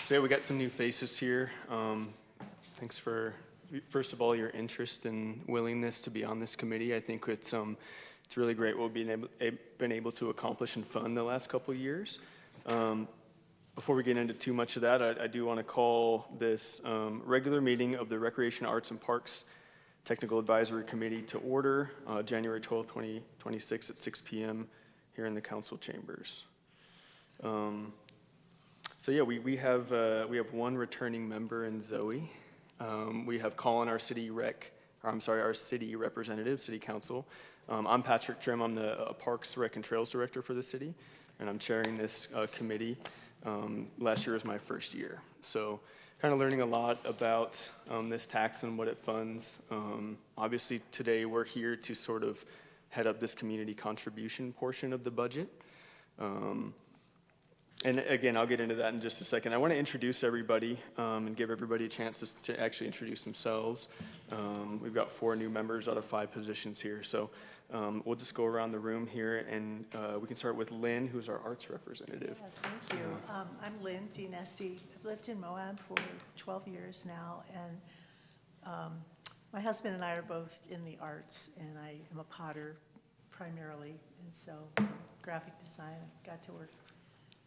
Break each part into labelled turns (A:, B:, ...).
A: So yeah, we got some new faces here. Thanks for, first of all, your interest and willingness to be on this committee. I think it's really great what we've been able to accomplish and fund the last couple of years. Before we get into too much of that, I do want to call this regular meeting of the Recreation, Arts, and Parks Technical Advisory Committee to order January 12th, 2026 at 6 p.m. here in the council chambers. So yeah, we have one returning member in Zoe. We have Colin, our city representative, city council. I'm Patrick Trim. I'm the Parks, Rec, and Trails Director for the city, and I'm chairing this committee. Last year was my first year, so kind of learning a lot about this tax and what it funds. Obviously, today we're here to sort of head up this community contribution portion of the budget. And again, I'll get into that in just a second. I want to introduce everybody and give everybody a chance to actually introduce themselves. We've got 4 new members out of 5 positions here. So we'll just go around the room here, and we can start with Lynn, who's our arts representative.
B: Yes, thank you. I'm Lynn Dinesti. I've lived in Moab for 12 years now, and my husband and I are both in the arts, and I am a potter primarily, and so graphic design. I got to work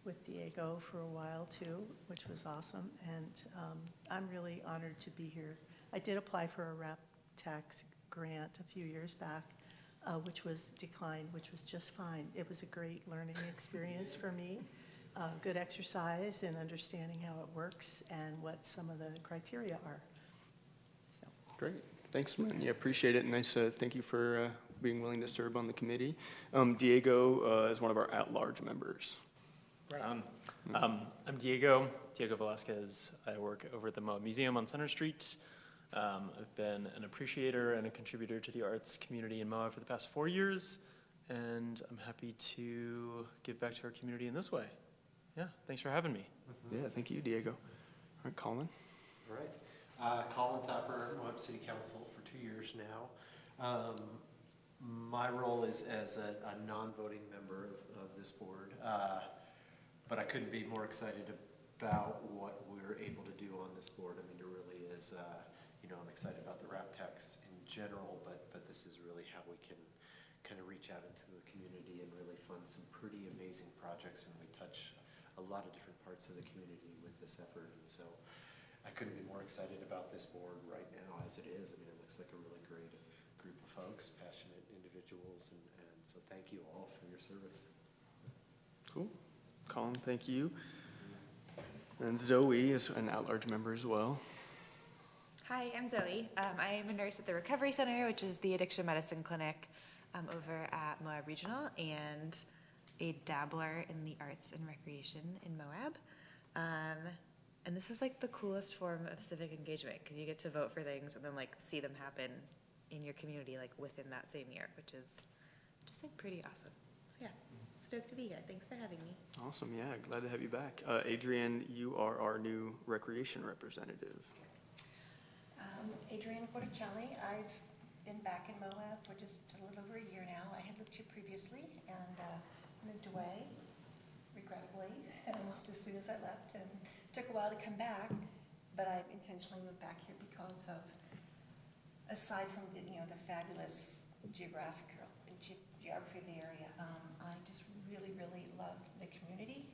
B: with Diego for a while too, which was awesome, and I'm really honored to be here. I did apply for a RAP tax grant a few years back, which was declined, which was just fine. It was a great learning experience for me, good exercise in understanding how it works and what some of the criteria are. So.
A: Great, thanks, Lynn. Yeah, appreciate it. Nice. Thank you for being willing to serve on the committee. Diego is one of our at-large members.
C: Right on. I'm Diego Velasquez. I work over at the Moab Museum on Center Street. I've been an appreciator and a contributor to the arts community in Moab for the past 4 years, and I'm happy to give back to our community in this way. Yeah, thanks for having me.
A: Yeah, thank you, Diego. All right, Colin.
D: All right. Colin Tapper, Moab City Council for 2 years now. My role is as a non-voting member of this board. But I couldn't be more excited about what we're able to do on this board. I mean, it really is, I'm excited about the RAP tax in general, but this is really how we can kind of reach out into the community and really fund some pretty amazing projects, and we touch a lot of different parts of the community with this effort. And so I couldn't be more excited about this board right now as it is. I mean, it looks like a really great group of folks, passionate individuals, and so thank you all for your service.
A: Cool. Colin, thank you. And Zoe is an at-large member as well.
E: Hi, I'm Zoe. I am a nurse at the Recovery Center, which is the addiction medicine clinic over at Moab Regional, and a dabbler in the arts and recreation in Moab. And this is like the coolest form of civic engagement, because you get to vote for things and then like see them happen in your community like within that same year, which is just like pretty awesome. So, yeah. Stoked to be here. Thanks for having me.
A: Awesome, yeah, glad to have you back. Adrienne, you are our new recreation representative.
F: Adrienne Botticelli. I've been back in Moab for just a little over a year now. I had lived here previously and moved away, regrettably, almost as soon as I left, and it took a while to come back, but I intentionally moved back here because of, aside from the, the fabulous geography of the area, I just really love the community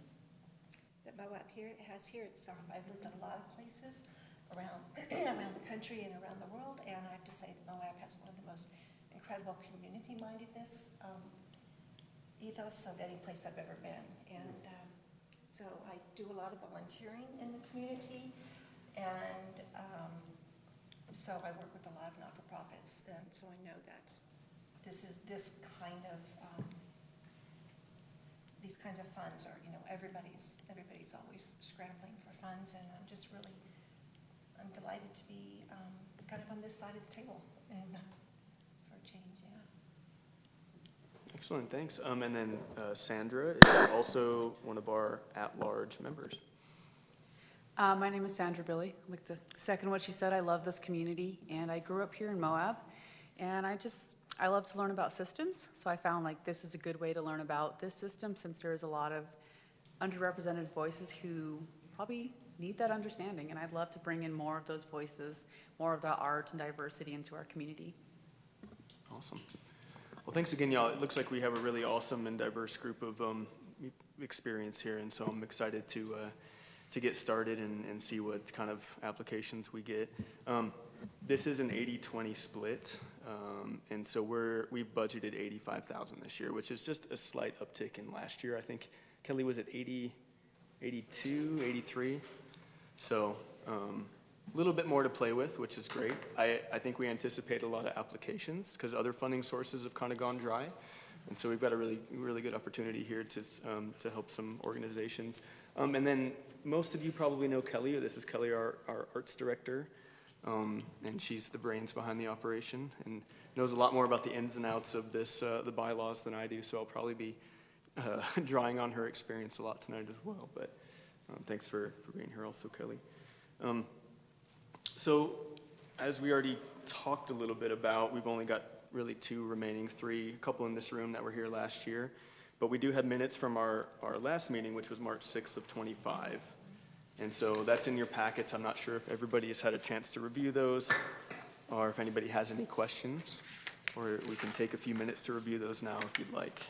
F: that Moab has here. It's I've lived in a lot of places around the country and around the world, and I have to say that Moab has one of the most incredible community-mindedness ethos of any place I've ever been. And so I do a lot of volunteering in the community, and so I work with a lot of not-for-profits, and so I know that this kind of these kinds of funds are, everybody's always scrambling for funds, and I'm delighted to be kind of on this side of the table and for a change, yeah.
A: Excellent, thanks. And then Sandra is also one of our at-large members.
G: My name is Sandra Billy. I'd like to second what she said. I love this community, and I grew up here in Moab, and I love to learn about systems, so I found like this is a good way to learn about this system, since there is a lot of underrepresented voices who probably need that understanding, and I'd love to bring in more of those voices, more of the art and diversity into our community.
A: Awesome. Well, thanks again, y'all. It looks like we have a really awesome and diverse group of experience here, and so I'm excited to get started and see what kind of applications we get. This is an 80-20 split, and so we've budgeted $85,000 this year, which is just a slight uptick in last year. I think Kelly was at 80, 82, 83. So a little bit more to play with, which is great. I think we anticipate a lot of applications because other funding sources have kind of gone dry. And so we've got a really, really good opportunity here to help some organizations. And then most of you probably know Kelly. This is Kelly, our arts director. And she's the brains behind the operation and knows a lot more about the ins and outs of this, the bylaws than I do. So I'll probably be drawing on her experience a lot tonight as well. But thanks for being here also, Kelly. So as we already talked a little bit about, we've only got really two remaining, a couple in this room that were here last year. But we do have minutes from our last meeting, which was March 6th of 25. And so that's in your packets. I'm not sure if everybody has had a chance to review those or if anybody has any questions, or we can take a few minutes to review those now if you'd like.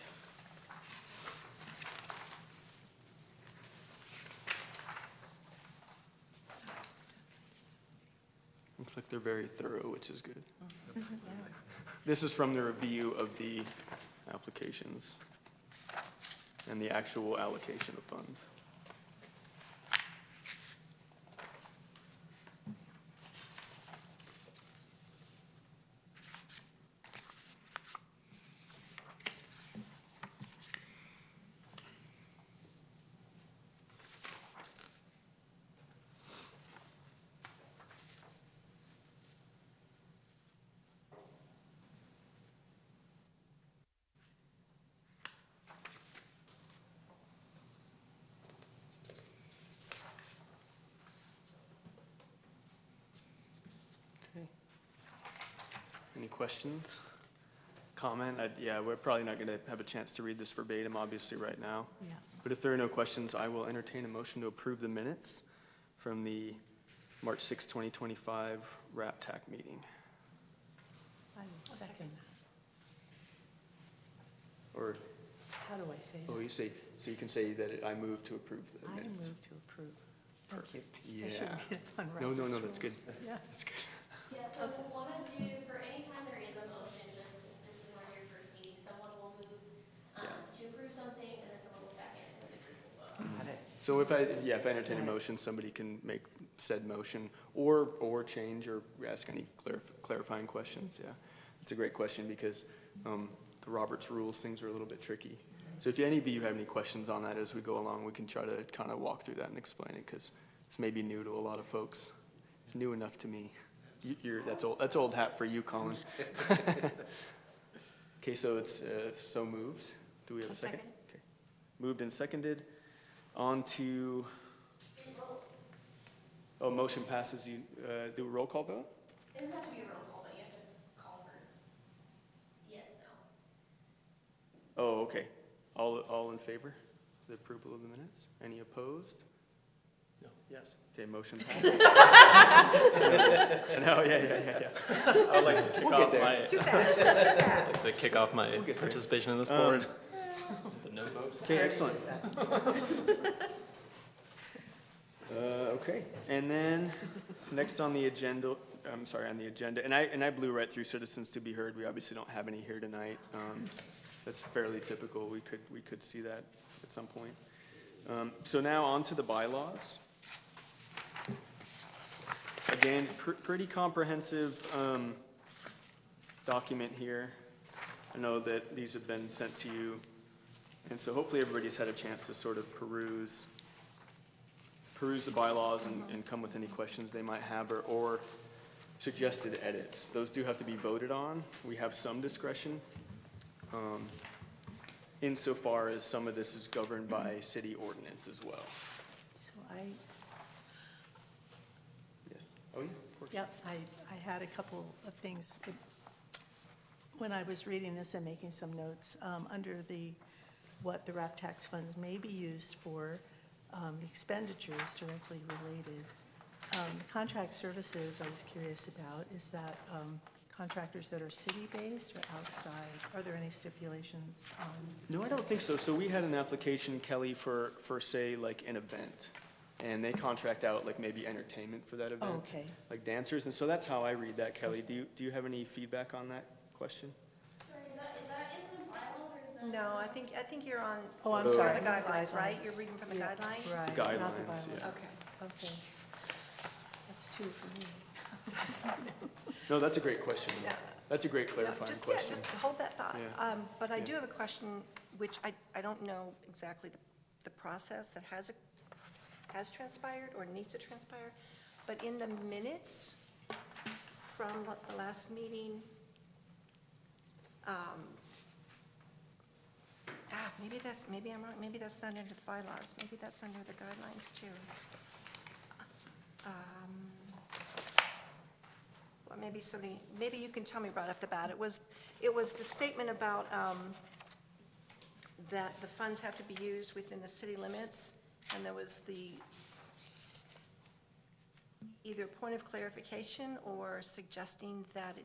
A: Looks like they're very thorough, which is good. This is from the review of the applications and the actual allocation of funds. Any questions? Comment? Yeah, we're probably not going to have a chance to read this verbatim, obviously, right now.
B: Yeah.
A: But if there are no questions, I will entertain a motion to approve the minutes from the March 6, 2025 RAPTAC meeting.
B: I will second.
A: Or,
B: How do I say
A: oh,
B: that?
A: you say, so you can say that I move to approve the
B: I
A: minutes.
B: move to approve. Thank you.
A: Yeah.
B: I shouldn't get on
A: No,
B: Robert's
A: that's good.
B: rules. Yeah.
A: That's good.
H: Yeah, so we'll want to do, for any time there is a motion, just, this is one of your first meetings, someone will move
A: Yeah.
H: to approve something, and then someone will second, and then the group will vote.
B: Got it.
A: So if I entertain a motion, somebody can make said motion or change or ask any clarifying questions. Yeah, it's a great question because the Roberts rules, things are a little bit tricky. So if any of you have any questions on that as we go along, we can try to kind of walk through that and explain it because it's maybe new to a lot of folks. It's new enough to me. That's old hat for you, Colin. Okay, so it's so moved. Do we have a second? Okay, moved and seconded. On to, oh, motion passes. You do a roll call vote?
H: It doesn't have to be a roll call, but you have to call for yes, no.
A: Oh, okay. All in favor of the approval of the minutes? Any opposed?
C: No, yes.
A: Okay, motion passes. No, yeah.
C: I would like to kick
A: We'll get
C: off
A: there.
C: my,
F: Too fast, too fast.
C: to kick off my
A: We'll get there.
C: participation in this board. The no vote.
A: Okay, excellent. Okay, and then next on the agenda, and I blew right through citizens to be heard. We obviously don't have any here tonight. That's fairly typical. We could see that at some point. So now on to the bylaws. Again, pretty comprehensive document here. I know that these have been sent to you, and so hopefully everybody's had a chance to sort of peruse the bylaws and come with any questions they might have or suggested edits. Those do have to be voted on. We have some discretion insofar as some of this is governed by city ordinance as well.
B: So
A: Yes. Oh, yeah, of course.
B: yep, I had a couple of things. When I was reading this and making some notes, under what the RAP tax funds may be used for, expenditures directly related. The contract services I was curious about, is that contractors that are city-based or outside? Are there any stipulations on?
A: No, I don't think so. So we had an application, Kelly, for say, like an event. And they contract out like maybe entertainment for that event.
B: Oh, okay.
A: Like dancers. And so that's how I read that, Kelly. Do you have any feedback on that question?
H: Sorry, is that in the bylaws or is that?
F: No, I think you're on.
B: Oh, I'm
A: Oh.
B: sorry.
F: The guidelines, right?
B: Guidelines.
F: You're reading from the
B: Yeah,
F: guidelines?
B: Right.
A: The
B: not the
A: guidelines,
B: bylaws.
A: yeah.
F: Okay.
B: Okay. That's two for me.
A: No, that's a great question.
F: Yeah.
A: That's a great
F: No,
A: clarifying
F: just,
A: question.
F: just hold that thought.
A: Yeah.
F: But I
A: Yeah.
F: do have a question, which I don't know exactly the process that has transpired or needs to transpire, but in the minutes from the last meeting, maybe I'm wrong, maybe that's not under the bylaws, maybe that's under the guidelines too. Well, maybe you can tell me right off the bat. It was the statement about that the funds have to be used within the city limits, and there was the either point of clarification or suggesting that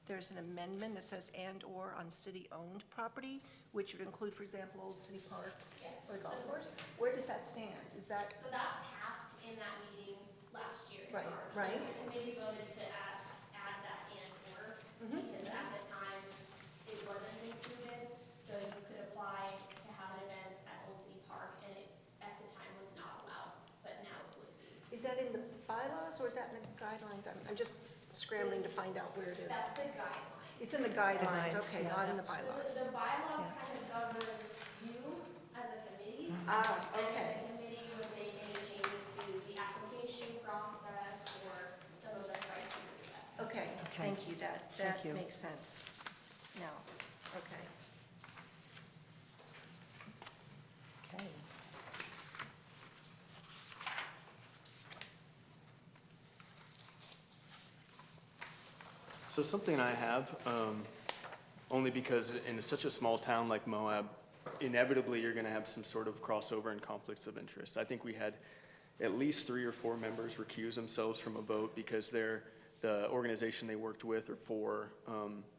F: there's an amendment that says "and/or" on city-owned property, which would include, for example, Old City Park
H: Yes.
F: or the golf course. Where does that stand? Is that,
H: So that passed in that meeting last year in
F: Right,
H: March.
F: right.
H: The committee voted to add that and/or, because at the time, it wasn't included. So you could apply to have an event at Old City Park, and it, at the time, was not allowed, but now it would be.
F: is that in the bylaws or is that in the guidelines? I'm just scrambling to find out where it is.
H: That's the guideline.
F: It's in the guidelines,
B: Guidelines,
F: okay,
B: yeah,
F: not in the
B: that's-
F: bylaws.
H: The bylaws
B: Yeah.
H: kind of govern you as a committee.
F: Ah,
H: And
F: okay.
H: the committee would make any changes to the application process or some of the criteria.
F: Okay,
B: Okay.
F: thank you, that
B: Thank you.
F: makes sense. Now, okay.
B: Okay.
A: So something I have, only because in such a small town like Moab, inevitably you're going to have some sort of crossover and conflicts of interest. I think we had at least 3 or 4 members recuse themselves from a vote because the organization they worked with or for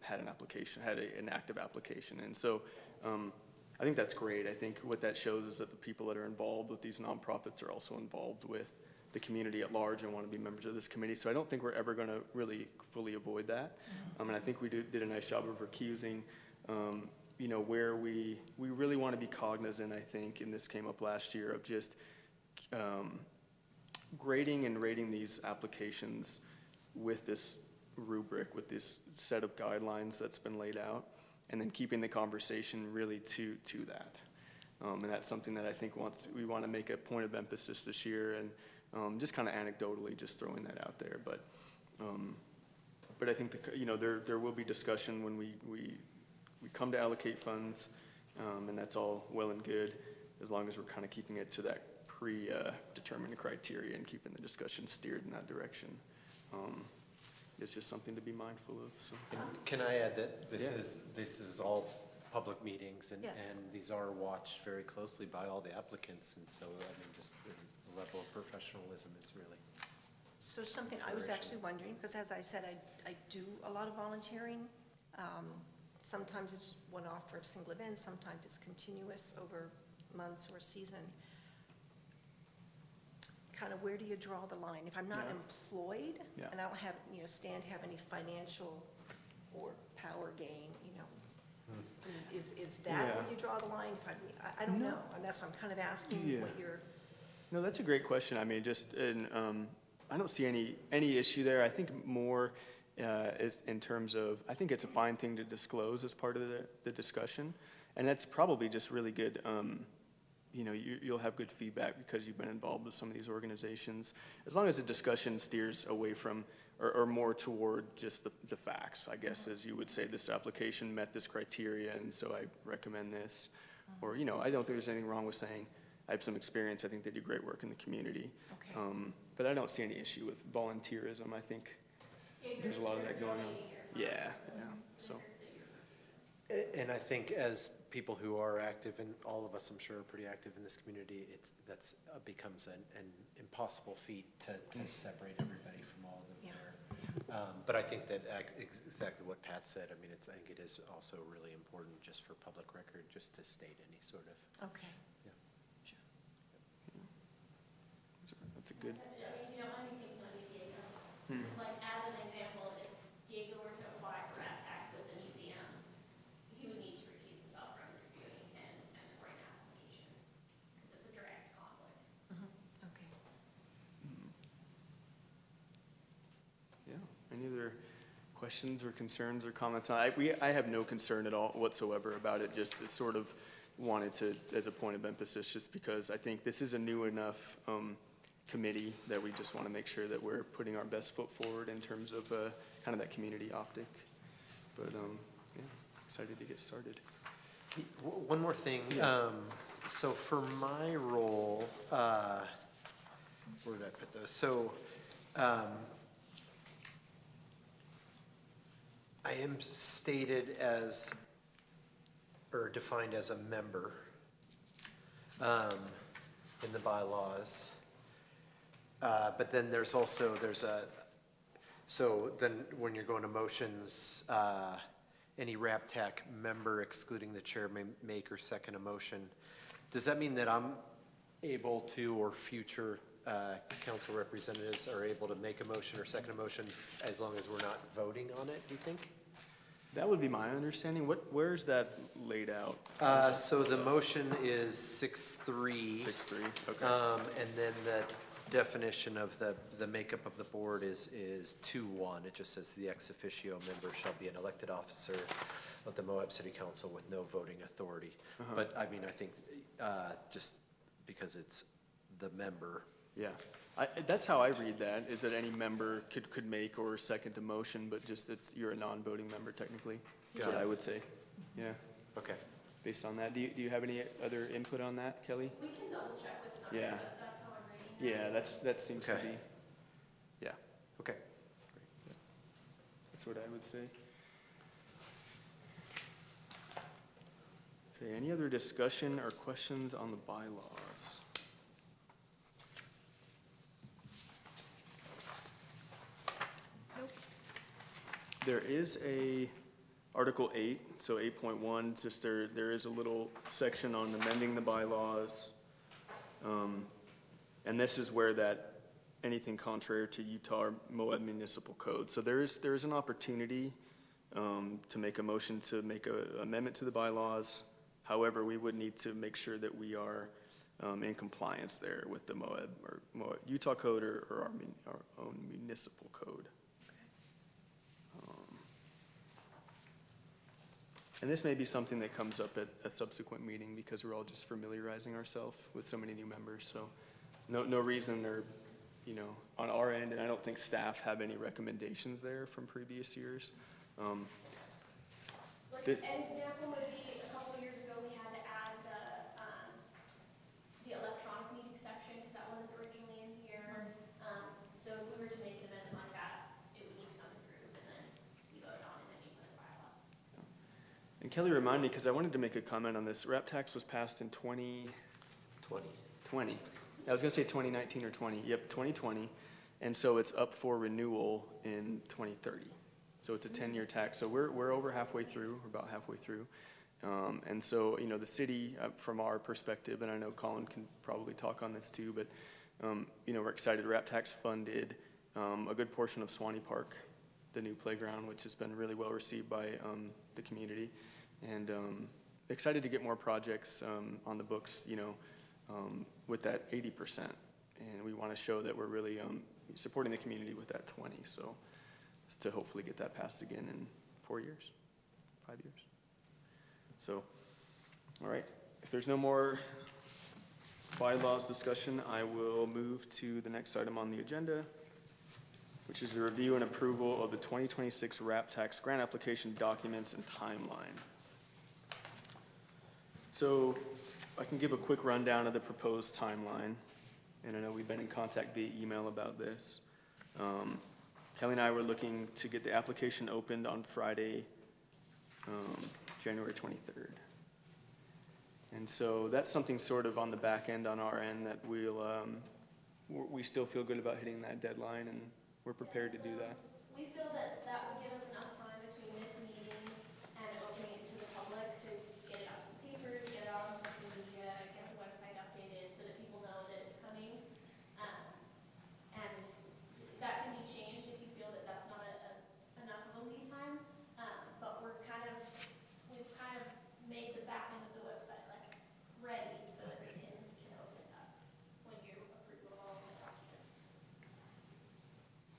A: had an active application. And so I think that's great. I think what that shows is that the people that are involved with these nonprofits are also involved with the community at large and want to be members of this committee. So I don't think we're ever going to really fully avoid that. And I think we did a nice job of recusing, where we really want to be cognizant, I think, and this came up last year, of just grading and rating these applications with this rubric, with this set of guidelines that's been laid out, and then keeping the conversation really to that. And that's something that I think we want to make a point of emphasis this year, and just kind of anecdotally just throwing that out there. But I think there will be discussion when we come to allocate funds, and that's all well and good, as long as we're kind of keeping it to that predetermined criteria and keeping the discussion steered in that direction. It's just something to be mindful of. So.
D: Can I add that this
A: Yeah.
D: is all public meetings, and
F: Yes.
D: these are watched very closely by all the applicants, and so, just the level of professionalism is really.
F: So something I was actually wondering, because as I said, I do a lot of volunteering. Sometimes it's one-off for a single event, sometimes it's continuous over months or a season. Kind of where do you draw the line? If I'm not
A: Yeah.
F: employed,
A: Yeah.
F: and I don't have, stand to have any financial or power gain, is that where
A: Yeah.
F: you draw the line? I don't
A: No.
F: know, and that's why I'm kind of asking
A: Yeah.
F: what you're.
A: No, that's a great question. I mean, I don't see any issue there. I think more is in terms of, I think it's a fine thing to disclose as part of the discussion, and that's probably just really good. You'll have good feedback because you've been involved with some of these organizations. As long as the discussion steers away from or more toward just the facts, I guess, as you would say, this application met this criteria, and so I recommend this. Or, I don't think there's anything wrong with saying, I have some experience, I think they do great work in the community.
F: Okay.
A: But I don't see any issue with volunteerism. I think there's a lot of that going on. Yeah, so.
D: And I think as people who are active, and all of us, I'm sure, are pretty active in this community, that's becomes an impossible feat to separate everybody from all of them
F: Yeah.
D: there. But I think that exactly what Pat said, I mean, I think it is also really important just for public record, just to state any sort of,
F: Okay.
A: That's a good,
H: I mean, if you don't mind me thinking of you, Diego, it's like, as an example, if Diego were to apply for that tax with the museum, he would need to recuse himself from reviewing and scoring the application, because it's a direct conflict.
F: Okay.
A: yeah. Any other questions or concerns or comments? I have no concern at all whatsoever about it, just sort of wanted to, as a point of emphasis, just because I think this is a new enough committee that we just want to make sure that we're putting our best foot forward in terms of kind of that community optic. But yeah, excited to get started.
D: one more thing. So for my role, where did I put those? So, I am stated as, or defined as a member in the bylaws. But then there's also, so then when you're going to motions, any RAPTAC member excluding the chair may make or second a motion. Does that mean that I'm able to, or future council representatives are able to make a motion or second a motion as long as we're not voting on it, do you think?
A: That would be my understanding. Where's that laid out?
D: So the motion is 6-3.
A: 6-3, okay.
D: And then the definition of the makeup of the board is 2-1. It just says the ex officio member shall be an elected officer of the Moab City Council with no voting authority. But I mean, I think just because it's the member.
A: Yeah, that's how I read that, is that any member could make or second a motion, but just you're a non-voting member technically. That's what I would say, yeah,
D: Okay.
A: based on that. Do you have any other input on that, Kelly?
H: We can double check with somebody,
A: Yeah.
H: but that's how I'm reading it.
A: Yeah, that seems to
D: Okay.
A: be, yeah,
D: Okay.
A: that's what I would say. Okay, any other discussion or questions on the bylaws? There is Article 8, so 8.1, just there is a little section on amending the bylaws. And this is where that anything contrary to Utah or Moab Municipal Code. So there is an opportunity to make a motion to make an amendment to the bylaws. However, we would need to make sure that we are in compliance there with the Moab Utah Code or our own municipal code. And this may be something that comes up at a subsequent meeting because we're all just familiarizing ourselves with so many new members. So no reason or, on our end, and I don't think staff have any recommendations there from previous years.
H: Like, an example would be, a couple of years ago, we had to add the electronic meeting section, because that wasn't originally in here. So if we were to make an amendment like that, it would need to come through, and then be voted on, and then be put in the bylaws.
A: And Kelly, remind me, because I wanted to make a comment on this. RAP tax was passed in 2020.
D: 20.
A: I was going to say 2019 or 20. Yep, 2020. And so it's up for renewal in 2030. So it's a 10-year tax. So we're over halfway through, we're about halfway through. And so, the city, from our perspective, and I know Colin can probably talk on this too, but, we're excited. RAP tax funded a good portion of Swanee Park, the new playground, which has been really well received by the community. And excited to get more projects on the books, with that 80%. And we want to show that we're really supporting the community with that 20. So to hopefully get that passed again in 4 years, 5 years. So, all right. If there's no more bylaws discussion, I will move to the next item on the agenda, which is the review and approval of the 2026 RAP tax grant application documents and timeline. So I can give a quick rundown of the proposed timeline, and I know we've been in contact via email about this. Kelly and I were looking to get the application opened on Friday, January 23rd. And so that's something sort of on the back end on our end that we still feel good about hitting that deadline, and we're prepared to do that.
H: We feel that that would give us enough time between this meeting and opening it to the public to get it out to the papers, get it out on social media, get the website updated so that people know that it's coming. And that can be changed if you feel that that's not enough of a lead time. But we've kind of made the back end of the website like ready so that it can open up when you approve of all of the documents.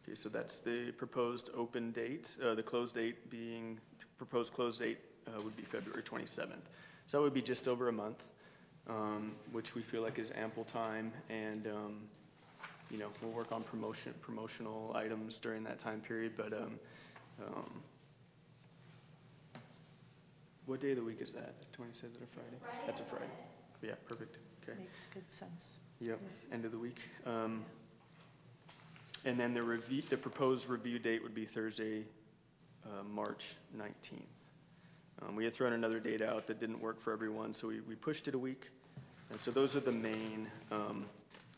A: Okay, so that's the proposed open date. The close date being, proposed close date would be February 27th. So that would be just over a month, which we feel like is ample time. And, we'll work on promotional items during that time period. But what day of the week is that? 27th, is that a Friday?
H: Friday.
A: That's a Friday. Yeah, perfect. Okay.
B: Makes good sense.
A: Yep, end of the week. And then the proposed review date would be Thursday, March 19th. We had thrown another date out that didn't work for everyone, so we pushed it a week. And so those are the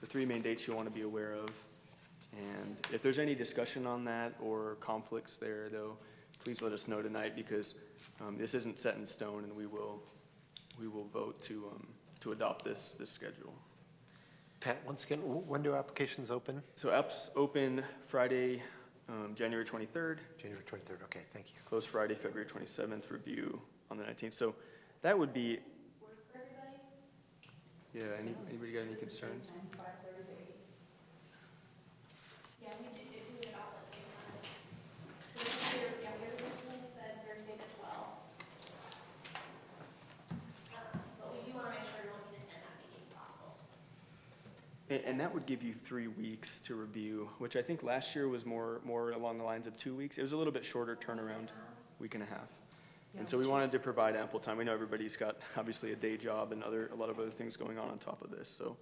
A: three main dates you'll want to be aware of. And if there's any discussion on that or conflicts there, though, please let us know tonight, because this isn't set in stone, and we will vote to adopt this schedule.
D: Pat, once again, when do applications open?
A: So apps open Friday, January 23rd,
D: January 23rd, okay, thank you.
A: close Friday, February 27th, review on the 19th. So that would be,
H: Work for everybody?
A: yeah, anybody got any concerns?
H: Yeah, we do it all at the same time. We originally said Thursday the 12th. But we do want to make sure everyone can attend that meeting if possible.
A: And that would give you 3 weeks to review, which I think last year was more along the lines of 2 weeks. It was a little bit shorter turnaround, week and a half. And so we wanted to provide ample time. We know everybody's got obviously a day job and a lot of other things going on top of this. So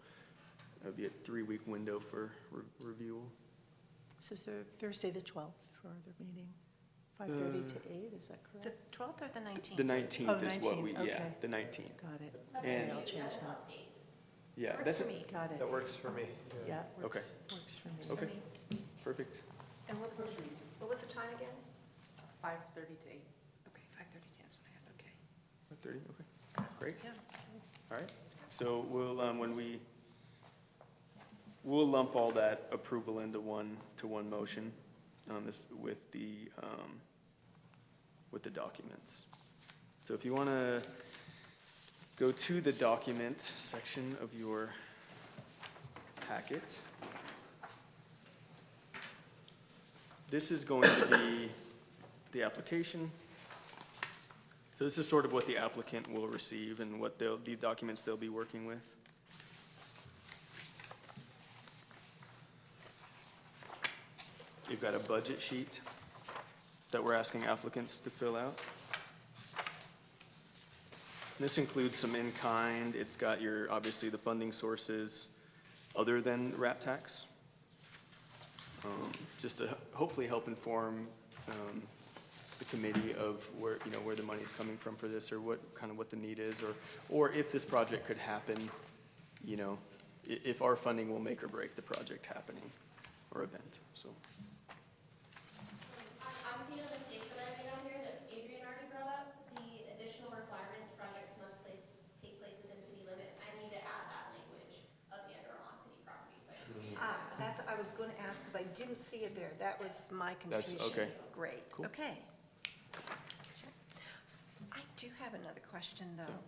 A: it would be a 3-week window for review.
B: So Thursday, the 12th for the meeting, 5:30 to 8, is that
F: The
B: correct?
F: 12th or the 19th?
A: The 19th
B: Oh,
A: is what
B: 19th,
A: yeah,
B: okay.
A: the 19th.
B: Got it.
H: That's
A: And-
H: a
B: I'll change that.
H: update.
A: Yeah,
F: Works
A: that's
F: for me.
B: Got it.
D: That works for me.
B: Yeah,
A: Okay.
B: works for me.
A: Okay, perfect.
F: And what was the time again?
G: 5:30 to 8.
F: Okay, 5:30, that's what I had, okay.
A: 30, okay, great.
F: Yeah.
A: All right, so we'll, we'll lump all that approval into one motion, with the documents. So if you want to go to the document section of your packet, this is going to be the application. So this is sort of what the applicant will receive and what the documents they'll be working with. You've got a budget sheet that we're asking applicants to fill out. This includes some in-kind. It's got obviously the funding sources other than RAP tax. Just to hopefully help inform the committee of where the money's coming from for this, or what the need is, or if this project could happen, if our funding will make or break the project happening or event, so.
H: I'm seeing a mistake that I made on here that Adrian already brought up. The additional requirements, projects must take place within city limits. I need to add that language of the under on city property, so I just need
F: That's what I was going to ask, because I didn't see it there. That was my
A: That's-
F: confusion.
A: okay.
F: Great,
A: Cool.
F: okay. Sure. I do have another question, though,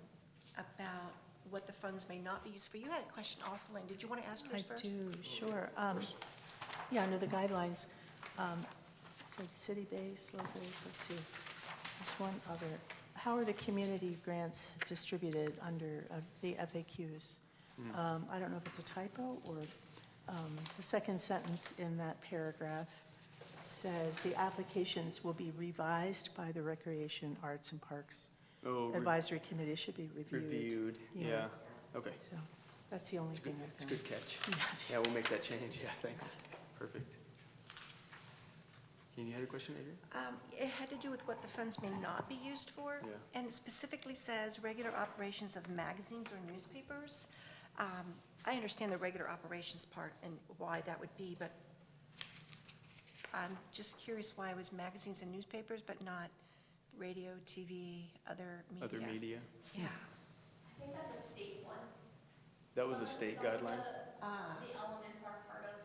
F: about what the funds may not be used for. You had a question also, Lynn. Did you want to ask yours
B: I
F: first?
B: do, sure. Yeah, under the guidelines, it's like city-based, local-based, let's see. There's one other. How are the community grants distributed under the FAQs? I don't know if it's a typo or the second sentence in that paragraph says the applications will be revised by the Recreation, Arts, and Parks Advisory Committee. It should be reviewed.
A: Reviewed, yeah, okay.
B: So that's the only
A: It's good,
B: thing I
A: it's a
B: found.
A: good catch. Yeah, we'll make that change, yeah, thanks, perfect. You had a question, Adrian?
F: It had to do with what the funds may not be used for.
A: Yeah.
F: And it specifically says regular operations of magazines or newspapers. I understand the regular operations part and why that would be, but I'm just curious why it was magazines and newspapers, but not radio, TV, other media.
A: Other media?
F: Yeah.
H: I think that's a state one.
A: That was a state guideline?
H: The elements are part of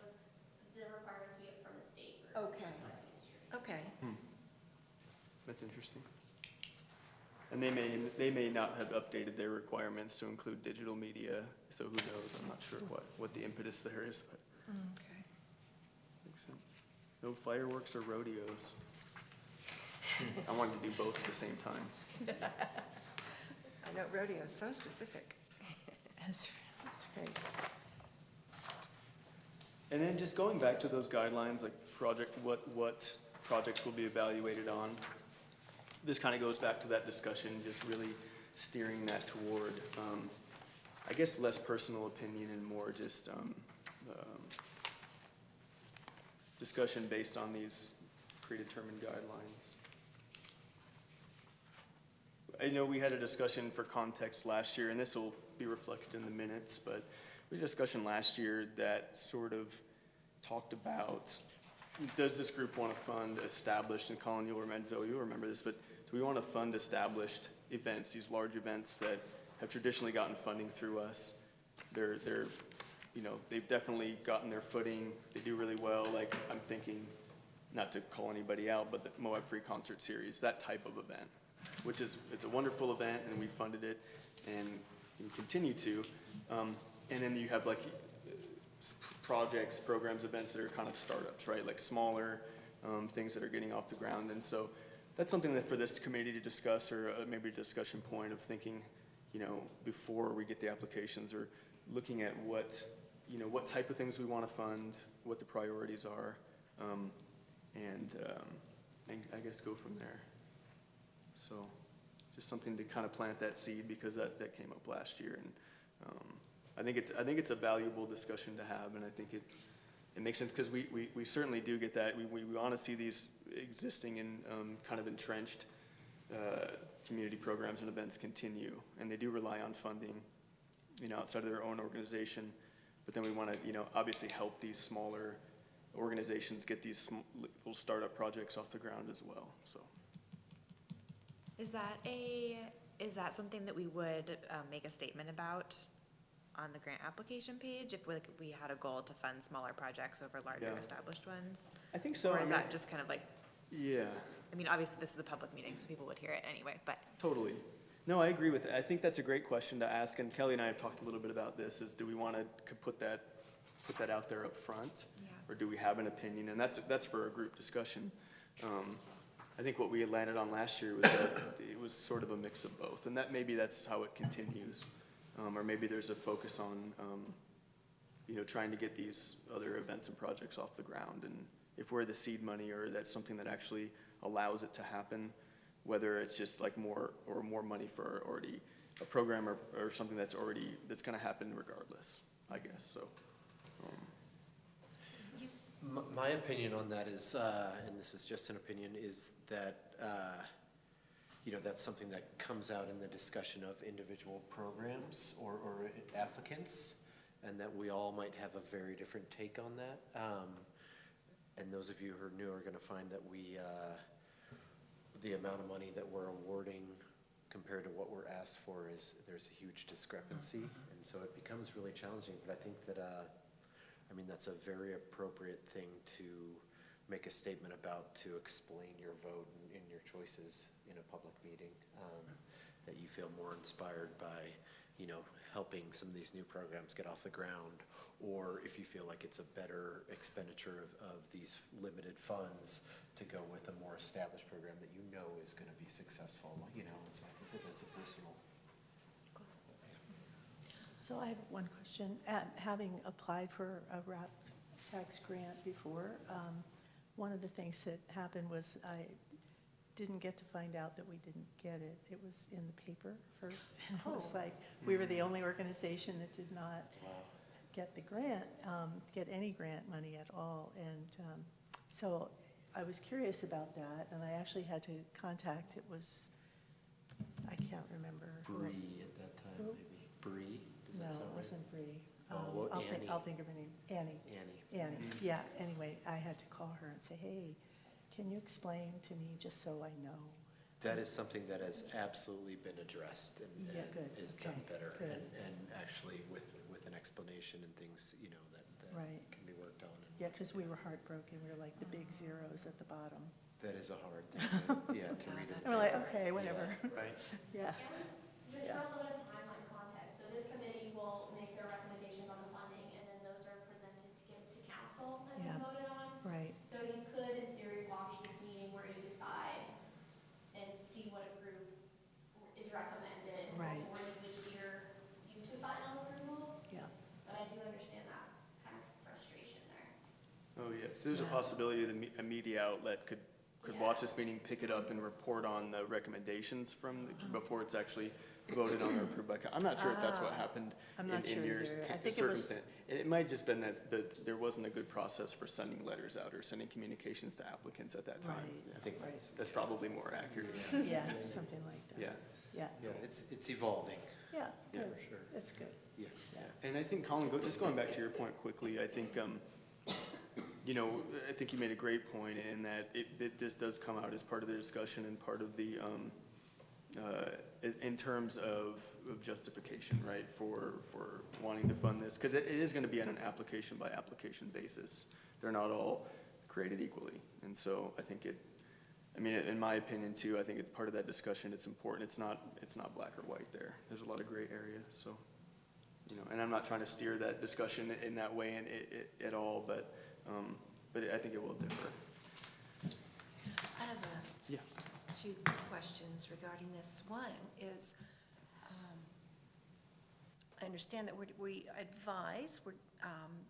H: the requirements we get from the state for
F: Okay.
H: collecting distribution.
F: Okay.
A: That's interesting. And they may not have updated their requirements to include digital media, so who knows? I'm not sure what the impetus there is, but
F: Okay.
A: makes sense. No fireworks or rodeos. I wanted to do both at the same time.
F: I know rodeo is so specific.
B: That's great.
A: And then just going back to those guidelines, like what projects will be evaluated on. This kind of goes back to that discussion, just really steering that toward, I guess, less personal opinion and more just discussion based on these predetermined guidelines. I know we had a discussion for context last year, and this will be reflected in the minutes, but we had a discussion last year that sort of talked about, does this group want to fund established, and Colin, you'll remember this, but do we want to fund established events, these large events that have traditionally gotten funding through us? They're they've definitely gotten their footing, they do really well, like I'm thinking, not to call anybody out, but the Moab Free Concert Series, that type of event, which is, it's a wonderful event, and we funded it, and we continue to. And then you have like projects, programs, events that are kind of startups, right? Like smaller things that are getting off the ground. And so that's something that for this committee to discuss, or maybe a discussion point of thinking, before we get the applications, or looking at what type of things we want to fund, what the priorities are, and I guess go from there. So just something to kind of plant that seed, because that came up last year, and I think it's a valuable discussion to have, and I think it makes sense, because we certainly do get that. We want to see these existing and kind of entrenched community programs and events continue, and they do rely on funding, outside of their own organization. But then we want to, obviously help these smaller organizations get these little startup projects off the ground as well. So.
E: Is that something that we would make a statement about on the grant application page if we had a goal to fund smaller projects over larger
A: Yeah.
E: established ones?
A: I think so.
E: Or is that just kind of like,
A: Yeah.
E: I mean, obviously this is a public meeting, so people would hear it anyway, but.
A: Totally. No, I agree with it. I think that's a great question to ask, and Kelly and I have talked a little bit about this, is do we want to put that out there up front?
E: Yeah.
A: Or do we have an opinion? And that's for a group discussion. I think what we had landed on last year was that it was sort of a mix of both, and that maybe that's how it continues. Or maybe there's a focus on, trying to get these other events and projects off the ground, and if we're the seed money, or that's something that actually allows it to happen, whether it's just like more money for already a program, or something that's going to happen regardless, I guess, so.
D: My opinion on that is, and this is just an opinion, is that, that's something that comes out in the discussion of individual programs or applicants, and that we all might have a very different take on that. And those of you who are new are going to find that the amount of money that we're awarding compared to what we're asked for there's a huge discrepancy, and so it becomes really challenging. But I think that, that's a very appropriate thing to make a statement about, to explain your vote and your choices in a public meeting, that you feel more inspired by, helping some of these new programs get off the ground, or if you feel like it's a better expenditure of these limited funds to go with a more established program that is going to be successful, and so I think that's a personal.
B: So I have one question. Having applied for a RAP tax grant before, one of the things that happened was I didn't get to find out that we didn't get it. It was in the paper first. It was like, we were the only organization that did not get the grant, get any grant money at all. And so I was curious about that, and I actually had to contact, I can't remember.
D: Bree at that time,
B: Who?
D: maybe. Bree, does
B: No,
D: that sound
B: it
D: right?
B: wasn't Bree.
D: Oh, well, Annie.
B: I'll think of her name. Annie.
D: Annie.
B: Yeah, anyway, I had to call her and say, hey, can you explain to me, just so I know?
D: That is something that has absolutely been addressed and
B: Yeah, good,
D: is done
B: okay,
D: better.
B: good.
D: And actually with an explanation and things, you know, that
B: Right.
D: can be worked on. And
B: Yeah, because we were heartbroken. We were like the big zeros at the bottom.
D: that is a hard thing, to read it.
B: And we're like, okay, whatever.
A: Right.
B: Yeah.
H: Just
B: Yeah.
H: for a little bit of timeline context, so this committee will make their recommendations on the funding, and then those are presented to give to council and
B: Yeah.
H: then voted on.
B: Right.
H: So you could, in theory, watch this meeting where you decide and see what a group is recommended
B: Right.
H: before you would hear you to final approval.
B: Yeah.
H: But I do understand that kind of frustration there.
A: Oh, yes. There's a
B: Yeah.
A: possibility that a media outlet could watch this meeting, pick it up, and report on the recommendations before it's actually voted on or approved by. I'm not sure if that's what happened
B: I'm not
A: in
B: sure
A: your
B: either. I think it was-
A: circumstance. It might just been that there wasn't a good process for sending letters out or sending communications to applicants at that time.
B: Right.
A: I think
B: Right.
A: that's probably more accurate.
B: Yeah, something like that.
A: Yeah.
B: Yeah.
D: Yeah, it's evolving.
B: Yeah,
A: Yeah,
B: good.
D: for sure.
B: That's good.
D: Yeah.
B: Yeah.
A: And I think, Colin, just going back to your point quickly, I think, I think you made a great point in that this does come out as part of the discussion and part of the, in terms of justification, right, for wanting to fund this, because it is going to be on an application by application basis. They're not all created equally. And so I think in my opinion too, I think it's part of that discussion. It's important. It's not black or white there. There's a lot of gray area. So, and I'm not trying to steer that discussion in that way at all, but I think it will differ.
F: I have
A: Yeah.
F: two questions regarding this. One is, I understand that we advise,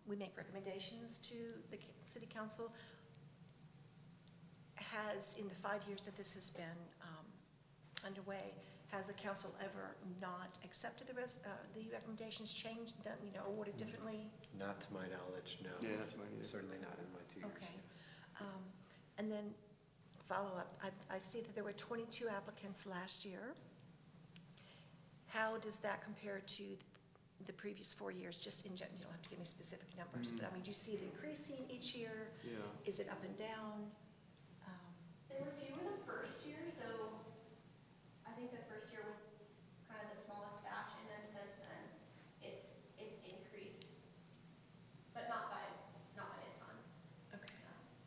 F: we make recommendations to the city council. In the 5 years that this has been underway, has the council ever not accepted the recommendations, changed, done, awarded differently?
D: Not to my knowledge, no.
A: Yeah, not to mine either.
D: Certainly not in my 2 years.
F: Okay. And then follow-up, I see that there were 22 applicants last year. How does that compare to the previous 4 years, just in general? You don't have to give me specific numbers, but I mean, do you see it increasing each year?
A: Yeah.
F: Is it up and down?
H: There were fewer the first year, so I think the first year was kind of the smallest batch, and then since then, it's increased, but not by a ton.
F: Okay.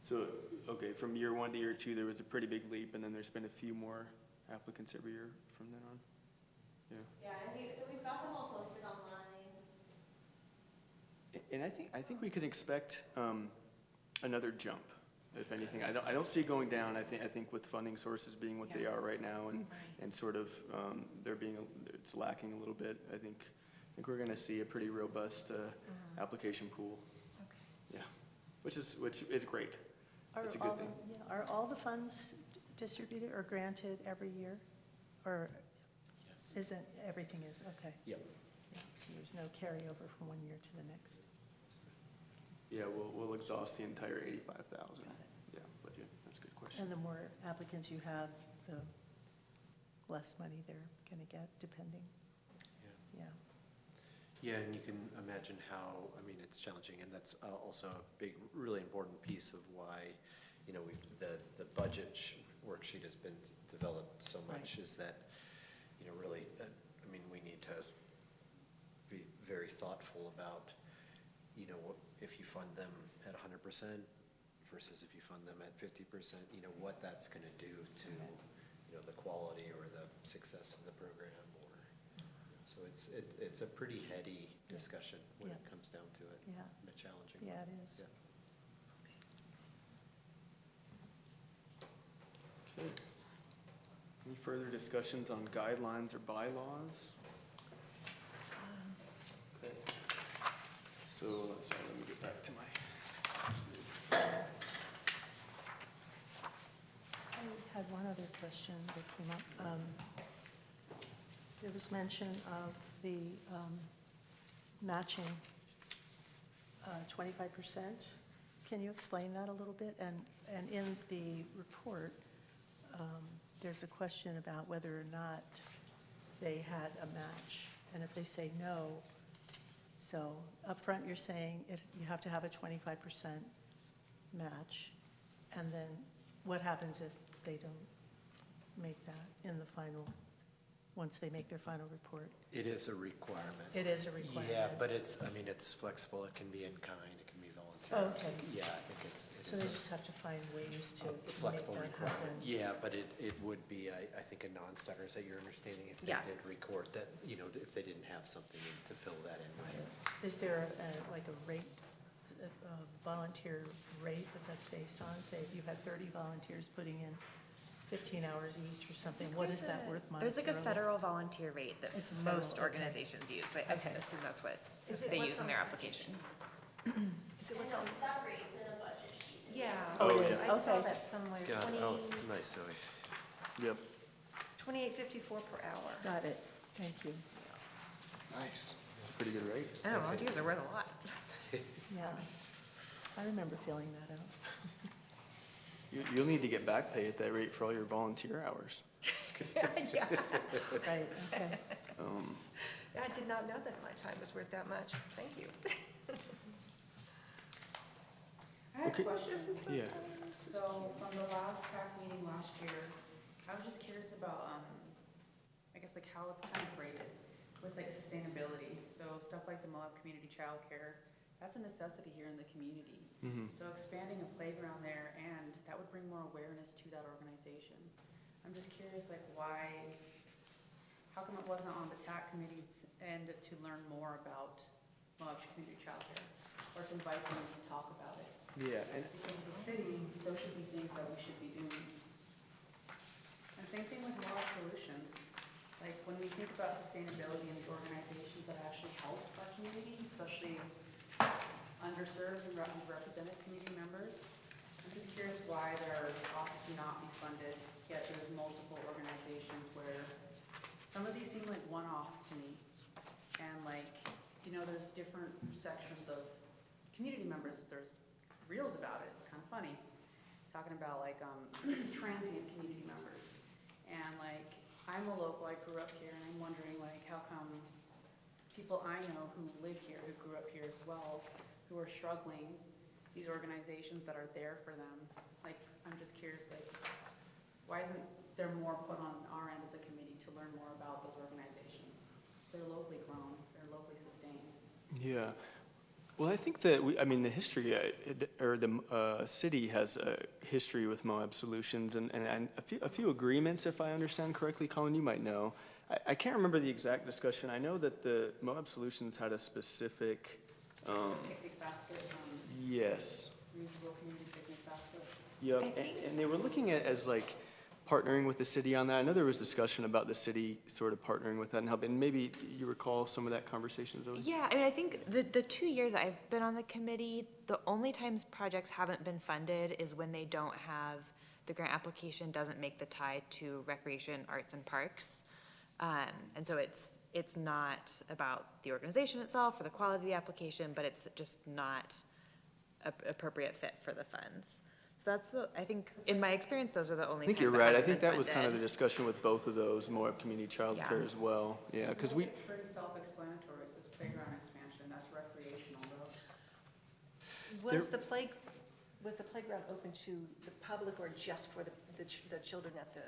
A: So, okay, from year 1 to year 2, there was a pretty big leap, and then there's been a few more applicants every year from then on. Yeah.
H: Yeah, and we've got them all posted online.
A: And I think we could expect another jump, if anything. I don't see it going down. I think with funding sources being what they are right now, and sort of it's lacking a little bit. I think we're going to see a pretty robust application pool.
F: Okay.
A: Yeah, which is great. It's a good thing.
B: Are all the funds distributed or granted every year? Or
D: Yes.
B: isn't, everything is, okay.
D: Yep.
B: Yeah, so there's no carryover from one year to the next.
A: Yeah, we'll exhaust the entire 85,000. Yeah, budget. That's a good question.
B: And the more applicants you have, the less money they're going to get, depending.
D: Yeah.
B: Yeah.
D: Yeah, and you can imagine how, it's challenging, and that's also a big, really important piece of why, the budget worksheet has been developed so much, is that, really, we need to be very thoughtful about, if you fund them at 100% versus if you fund them at 50%, what that's going to do to, the quality or the success of the program. So it's a pretty heady discussion when it comes down to it.
B: Yeah.
D: And a challenging.
B: Yeah,
D: one.
B: it is.
A: Okay. Any further discussions on guidelines or bylaws? Okay. So, let me get back to my.
B: I had one other question that came up. There was mention of the matching 25%. Can you explain that a little bit? And in the report, there's a question about whether or not they had a match. And if they say no, so up front you're saying you have to have a 25% match. And then what happens if they don't make that in the final, once they make their final report?
D: It is a requirement.
B: It is a requirement.
D: Yeah, but it's flexible. It can be in kind, it can be voluntary.
B: Oh, okay.
D: Yeah, I think it
B: So
D: is
B: they
D: a
B: just have to find ways to make
D: flexible
B: that
D: requirement.
B: happen.
D: Yeah, but it would be, I think, a non-starter. Is that your understanding? If they
E: Yeah.
D: did record that, if they didn't have something to fill that in with.
B: Is there like a rate, a volunteer rate that's based on? Say if you had 30 volunteers putting in 15 hours each or something, what is that worth monetarily?
E: There's like a federal volunteer rate that
B: It's a federal,
E: most
B: okay.
E: organizations use. So I
B: Okay.
E: assume that's what
F: Is it
E: they
F: what's
E: use in
F: on
E: their
F: the
E: application.
F: Is it
H: And
F: what's on?
H: that rate's in a budget sheet.
F: Yeah.
B: Oh,
A: Oh,
B: it is,
F: I saw
B: okay.
F: that somewhere,
D: Nice, Zoe.
A: Yep.
F: 28.54 per hour.
B: Got it, thank you.
A: Nice. That's a pretty good rate.
E: I know, volunteers are worth a lot.
B: Yeah, I remember filling that out.
A: You'll need to get back pay at that rate for all your volunteer hours.
F: Yeah.
B: Right, okay.
F: I did not know that my time was worth that much. Thank you.
G: I have
A: Okay.
G: a question.
A: Yeah.
G: So from the last PAC meeting last year, I was just curious about, I guess like how it's kind of graded with like sustainability. So stuff like the Moab Community Childcare, that's a necessity here in the community. So expanding a playground there, and that would bring more awareness to that organization. I'm just curious, like why, how come it wasn't on the TAC committee's end to learn more about Moab Community Childcare? Or to invite them to talk about it?
A: Yeah, and
G: Because as a city, those should be things that we should be doing. And same thing with Moab Solutions. Like, when we think about sustainability and the organizations that actually help our community, especially underserved and underrepresented community members, I'm just curious why their office not be funded, yet there's multiple organizations where some of these seem like one-offs to me. And like, there's different sections of community members, there's reels about it, it's kind of funny, talking about like transient community members. And like, I'm a local, I grew up here, and I'm wondering like, how come people I know who live here, who grew up here as well, who are struggling, these organizations that are there for them, like, I'm just curious, like, why isn't there more put on our end as a committee to learn more about those organizations? So they're locally grown, they're locally sustained.
A: yeah. Well, I think that the history, or the city has a history with Moab Solutions and a few agreements, if I understand correctly. Colin, you might know. I can't remember the exact discussion. I know that the Moab Solutions had a specific,
G: Picnic basket,
A: yes.
G: reusable community picnic basket.
A: Yep, and they were looking at as like partnering with the city on that. I know there was discussion about the city sort of partnering with that and helping. Maybe you recall some of that conversation, Zoe?
E: Yeah, I think the 2 years I've been on the committee, the only times projects haven't been funded is when they don't have, the grant application doesn't make the tie to recreation, arts, and parks. And so it's not about the organization itself or the quality of the application, but it's just not a appropriate fit for the funds. So that's I think, in my experience, those are the only
A: I think
E: times
A: you're
E: that
A: right. I
E: hasn't
A: think
E: been
A: that was kind of the
E: funded.
A: discussion with both of those, Moab Community Childcare
E: Yeah.
A: as well. Yeah, because we,
G: It's pretty self-explanatory, it says playground expansion, that's recreational though.
F: Was the playground open to the public or just for the children at the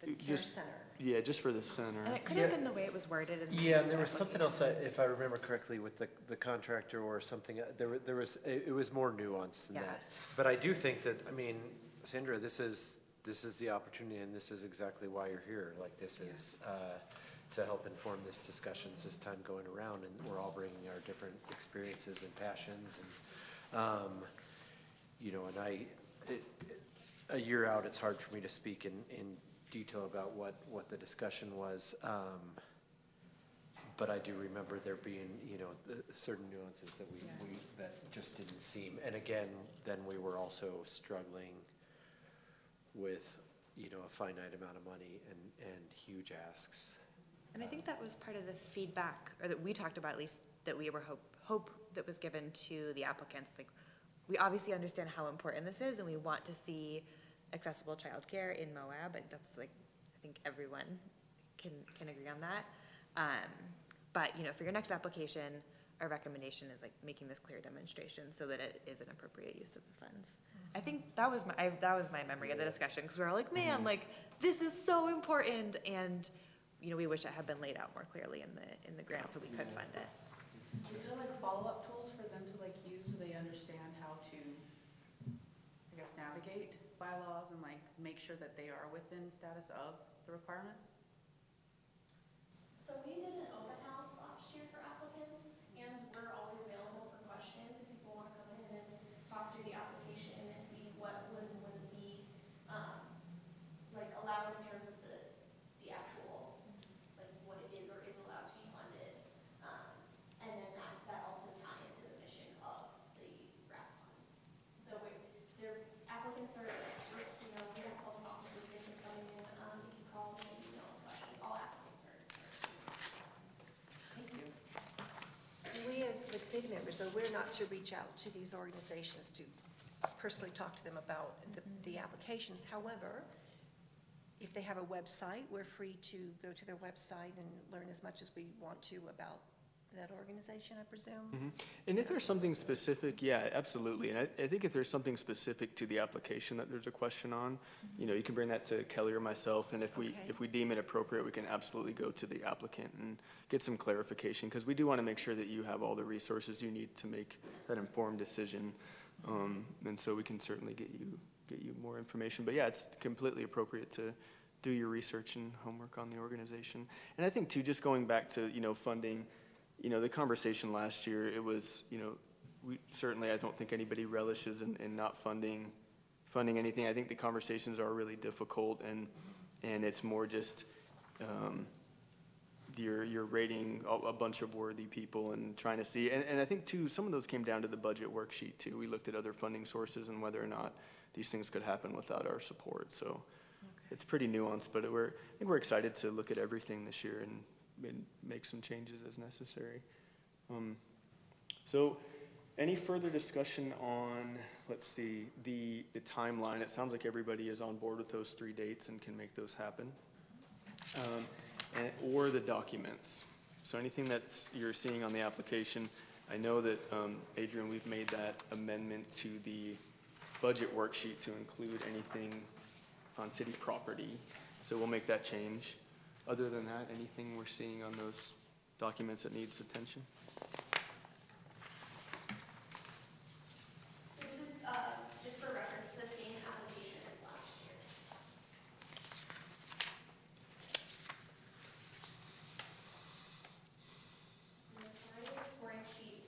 F: care
A: Just-
F: center?
A: yeah, just for the center.
E: And it could have
D: Yeah.
E: been the way it was worded in the
D: Yeah, and there was something else,
E: application.
D: if I remember correctly, with the contractor or something, it was more nuanced than
E: Yeah.
D: that. But I do think that, Sandra, this is the opportunity, and this is exactly why you're here. Like, this is to help inform this discussions this time going around, and we're all bringing our different experiences and passions, and, a year out, it's hard for me to speak in detail about what the discussion was. But I do remember there being, certain nuances that that just didn't seem, and again, then we were also struggling with, a finite amount of money and huge asks.
E: And I think that was part of the feedback, or that we talked about at least, that we were hope that was given to the applicants. Like, we obviously understand how important this is, and we want to see accessible childcare in Moab, and that's like, I think everyone can agree on that. But, you know, for your next application, our recommendation is like making this clear demonstration so that it is an appropriate use of the funds. I think that was my memory of the discussion, because we were all like, man, like, this is so important, and, you know, we wish it had been laid out more clearly in the grant so we could fund it.
G: Is there like follow-up tools for them to like use so they understand how to, I guess, navigate bylaws and like make sure that they are within status of the requirements?
H: So we did an open house last year for applicants, and we're always available for questions if people want to come in and talk through the application and see what would and wouldn't be, like allowed in terms of the actual, like what it is or is allowed to be funded. And then that also tie into the mission of the RAP funds. So their applicants are, you know, we have public offices, they can come in, you can call them and email questions, all applicants are.
G: Thank you.
F: We as the committee members, though, we're not to reach out to these organizations to personally talk to them about the applications. However, if they have a website, we're free to go to their website and learn as much as we want to about that organization, I presume.
A: And if there's something specific, yeah, absolutely. And I think if there's something specific to the application that there's a question on, you know, you can bring that to Kelly or myself, and if we deem it appropriate, we can absolutely go to the applicant and get some clarification, because we do want to make sure that you have all the resources you need to make that informed decision. And so we can certainly get you more information. But yeah, it's completely appropriate to do your research and homework on the organization. And I think too, just going back to, you know, funding, you know, the conversation last year, it was, you know, we certainly, I don't think anybody relishes in not funding anything. I think the conversations are really difficult, and it's more just you're rating a bunch of worthy people and trying to see, and I think too, some of those came down to the budget worksheet too. We looked at other funding sources and whether or not these things could happen without our support. So it's pretty nuanced, but I think we're excited to look at everything this year and make some changes as necessary. So any further discussion on, let's see, the timeline? It sounds like everybody is on board with those 3 dates and can make those happen. Or the documents. So anything that's you're seeing on the application, I know that, Adrian, we've made that amendment to the budget worksheet to include anything on city property. So we'll make that change. Other than that, anything we're seeing on those documents that needs attention?
H: This is, just for reference, the same application as last year. And the scoring sheet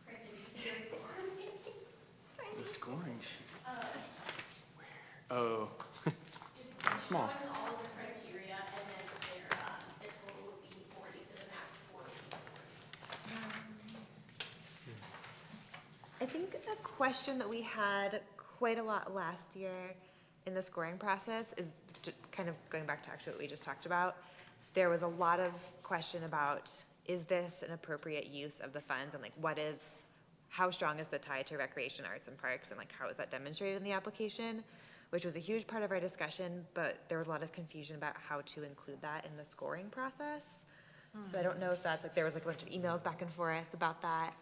H: printed here for me.
A: The scoring sheet. Oh,
H: It's
A: small.
H: showing all of the criteria, and then the total would be 40, so the max score would be 40.
E: I think a question that we had quite a lot last year in the scoring process is kind of going back to actually what we just talked about. There was a lot of question about, is this an appropriate use of the funds, and like how strong is the tie to recreation, arts, and parks, and like how is that demonstrated in the application, which was a huge part of our discussion, but there was a lot of confusion about how to include that in the scoring process. So I don't know if that's like, there was like a bunch of emails back and forth about that.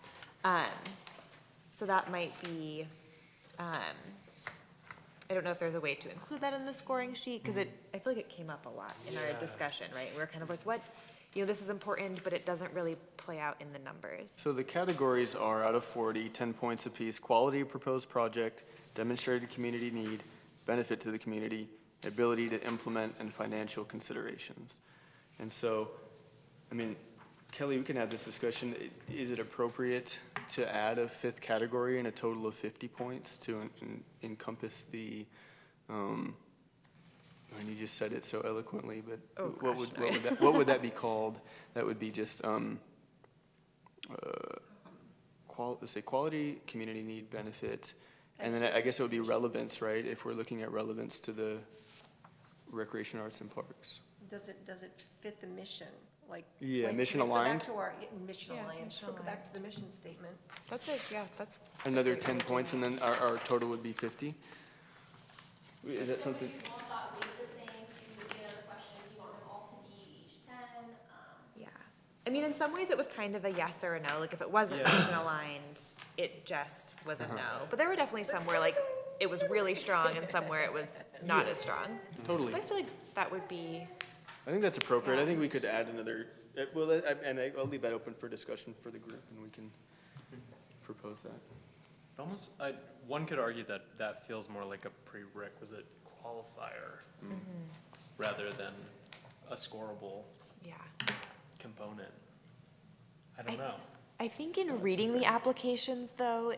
E: So that might be, I don't know if there's a way to include that in the scoring sheet, because I feel like it came up a lot in our discussion, right? We were kind of like, what, you know, this is important, but it doesn't really play out in the numbers.
A: So the categories are out of 40, 10 points apiece: quality of proposed project, demonstrated community need, benefit to the community, ability to implement, and financial considerations. And so, I mean, Kelly, we can have this discussion. Is it appropriate to add a 5th category in a total of 50 points to encompass the, and you just said it so eloquently, but what would that be called? That would be just, let's say quality, community need, benefit, and then I guess it would be relevance, right? If we're looking at relevance to the recreation, arts, and parks.
F: Does it fit the mission like.
A: Yeah,
F: like,
A: mission
F: we have to go
A: aligned.
F: back to our, mission
E: Yeah,
F: aligned,
E: mission
F: go back
E: aligned.
F: to the mission statement.
E: That's it, yeah, that's.
A: Another 10 points, and then our total would be 50? Is that something?
H: So if you want that weight the same, to the other question, if you want them all to be each 10,
E: Yeah. I mean, in some ways, it was kind of a yes or a no. Like, if it wasn't
C: Yeah.
E: mission aligned, it just was a no. But there were definitely some where, like, it was really strong and some where it was not as strong.
A: Totally.
E: But I feel like that would be,
A: I think that's appropriate. I think we could add another, I'll leave that open for discussion for the group, and we can propose that.
C: Almost, one could argue that that feels more like a prerequisite qualifier rather than a scoreable
E: yeah.
C: component. I don't know.
E: I think in reading the applications, though,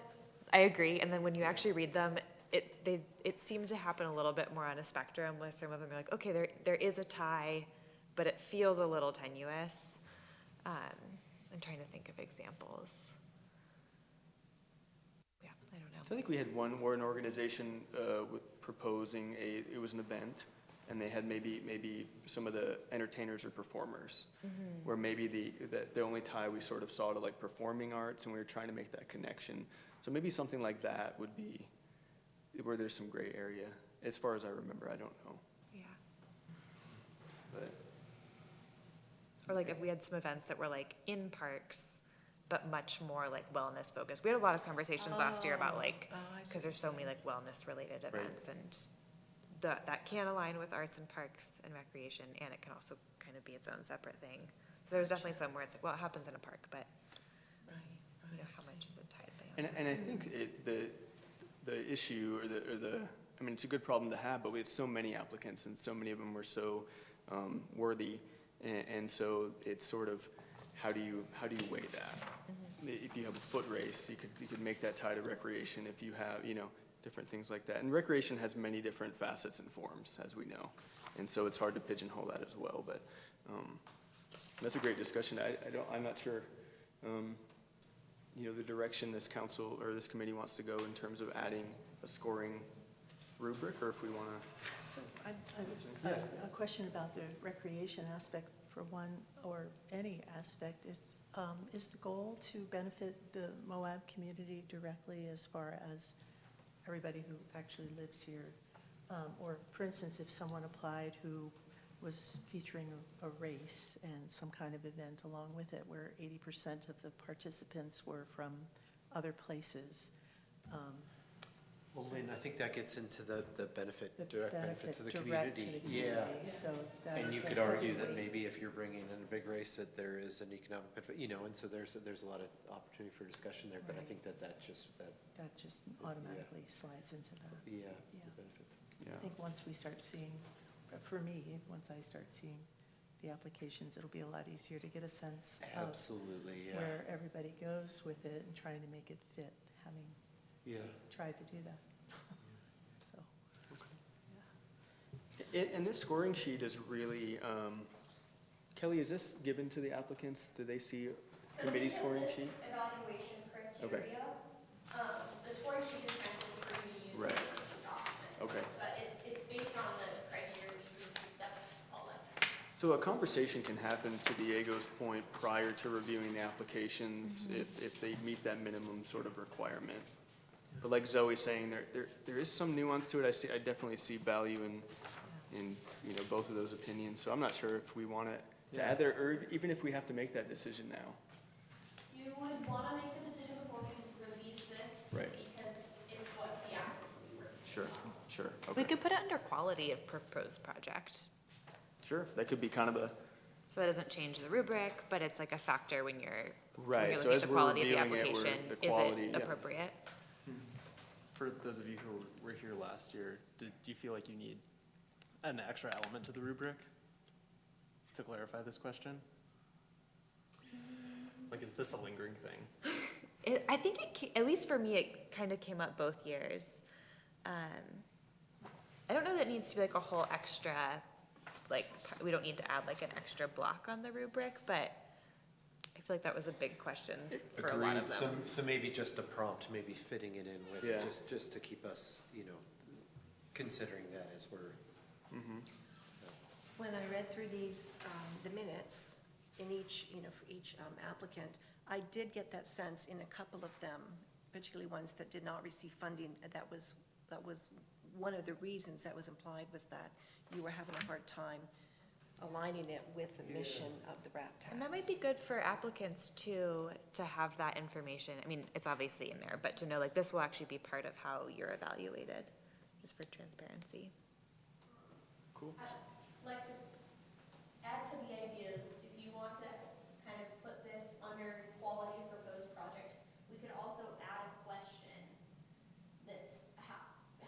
E: I agree. And then when you actually read them, it seemed to happen a little bit more on a spectrum, where some of them are like, okay, there is a tie, but it feels a little tenuous. I'm trying to think of examples. Yeah, I don't know.
A: So I think we had one where an organization with proposing it was an event, and they had maybe some of the entertainers or performers, where maybe the only tie we sort of saw to like performing arts, and we were trying to make that connection. So maybe something like that would be where there's some gray area. As far as I remember, I don't know.
E: Yeah.
A: But
E: Or like if we had some events that were like in parks, but much more like wellness focused. We had a lot of conversations last year about like, because there's so many like wellness related events, and that can align with arts and parks and recreation, and it can also kind of be its own separate thing. So there's definitely some where it's like, well, it happens in a park, but you know, how much is it tied by?
A: and I think the issue or the I mean, it's a good problem to have, but we had so many applicants, and so many of them were so worthy, and so it's sort of how do you weigh that? If you have a foot race, you could make that tie to recreation. If you have different things like that, and recreation has many different facets and forms, as we know, and so it's hard to pigeonhole that as well. But that's a great discussion. I'm not sure. The direction this council or this committee wants to go in terms of adding a scoring rubric, or if we want to.
B: So I have a question about the recreation aspect for one, or any aspect. Is the goal to benefit the Moab community directly as far as everybody who actually lives here? Or for instance, if someone applied who was featuring a race and some kind of event along with it, where 80% of the participants were from other places.
D: Well, Lynn, I think that gets into the benefit,
B: The
D: direct benefit to the
B: direct
D: community.
B: to the community, so that
D: And
B: is
D: you
B: a
D: could argue that
B: heavyweight.
D: maybe if you're bringing in a big race, that there is an economic benefit, and so there's a lot of opportunity for discussion there, but I
B: Right.
D: think that
B: That just automatically slides into that.
D: the
B: Yeah.
D: benefit.
B: I think once we start seeing, for me, once I start seeing the applications, it'll be a lot easier to get a sense of
D: Absolutely, yeah.
B: where everybody goes with it and trying to make it fit, having
D: Yeah.
B: tried to do that. So,
A: And this scoring sheet is really, Kelly, is this given to the applicants? Do they see committee scoring sheet?
H: evaluation criteria. The scoring sheet is meant for you to use
A: Right.
H: in the document.
A: Okay.
H: But it's based on the criteria, that's all that.
A: So a conversation can happen, to Diego's point, prior to reviewing the applications, if they meet that minimum sort of requirement. But like Zoe's saying, there is some nuance to it. I definitely see value in both of those opinions. So I'm not sure if we want to add there, or even if we have to make that decision now.
H: You would want to make the decision before we release this.
A: Right.
H: Because it's what the applicant will be.
A: Sure.
E: We
A: Okay.
E: could put it under quality of proposed project.
A: Sure. That could be kind of a,
E: So that doesn't change the rubric, but it's like a factor when you're
A: Right, so
E: looking at
A: as
E: the
A: we're
E: quality of the
A: reviewing it,
E: application.
A: the quality,
E: Is
A: yeah.
E: it appropriate?
C: For those of you who were here last year, do you feel like you need an extra element to the rubric to clarify this question? Like, is this a lingering thing?
E: I think at least for me, it kind of came up both years. I don't know that it needs to be like a whole extra, like, we don't need to add like an extra block on the rubric, but I feel like that was a big question for a lot of
D: Agreed.
E: them.
D: So maybe just a prompt, maybe fitting it in with,
A: Yeah.
D: just to keep us, considering that as we're.
F: When I read through these, the minutes, in each, for each applicant, I did get that sense in a couple of them, particularly ones that did not receive funding, that was one of the reasons that was implied was that you were having a hard time aligning it with the mission of the RAP tax.
E: And that might be good for applicants too, to have that information. I mean, it's obviously in there, but to know like this will actually be part of how you're evaluated, just for transparency.
A: Cool.
H: I'd like to add to the ideas, if you want to kind of put this under quality of proposed project, we could also add a question that's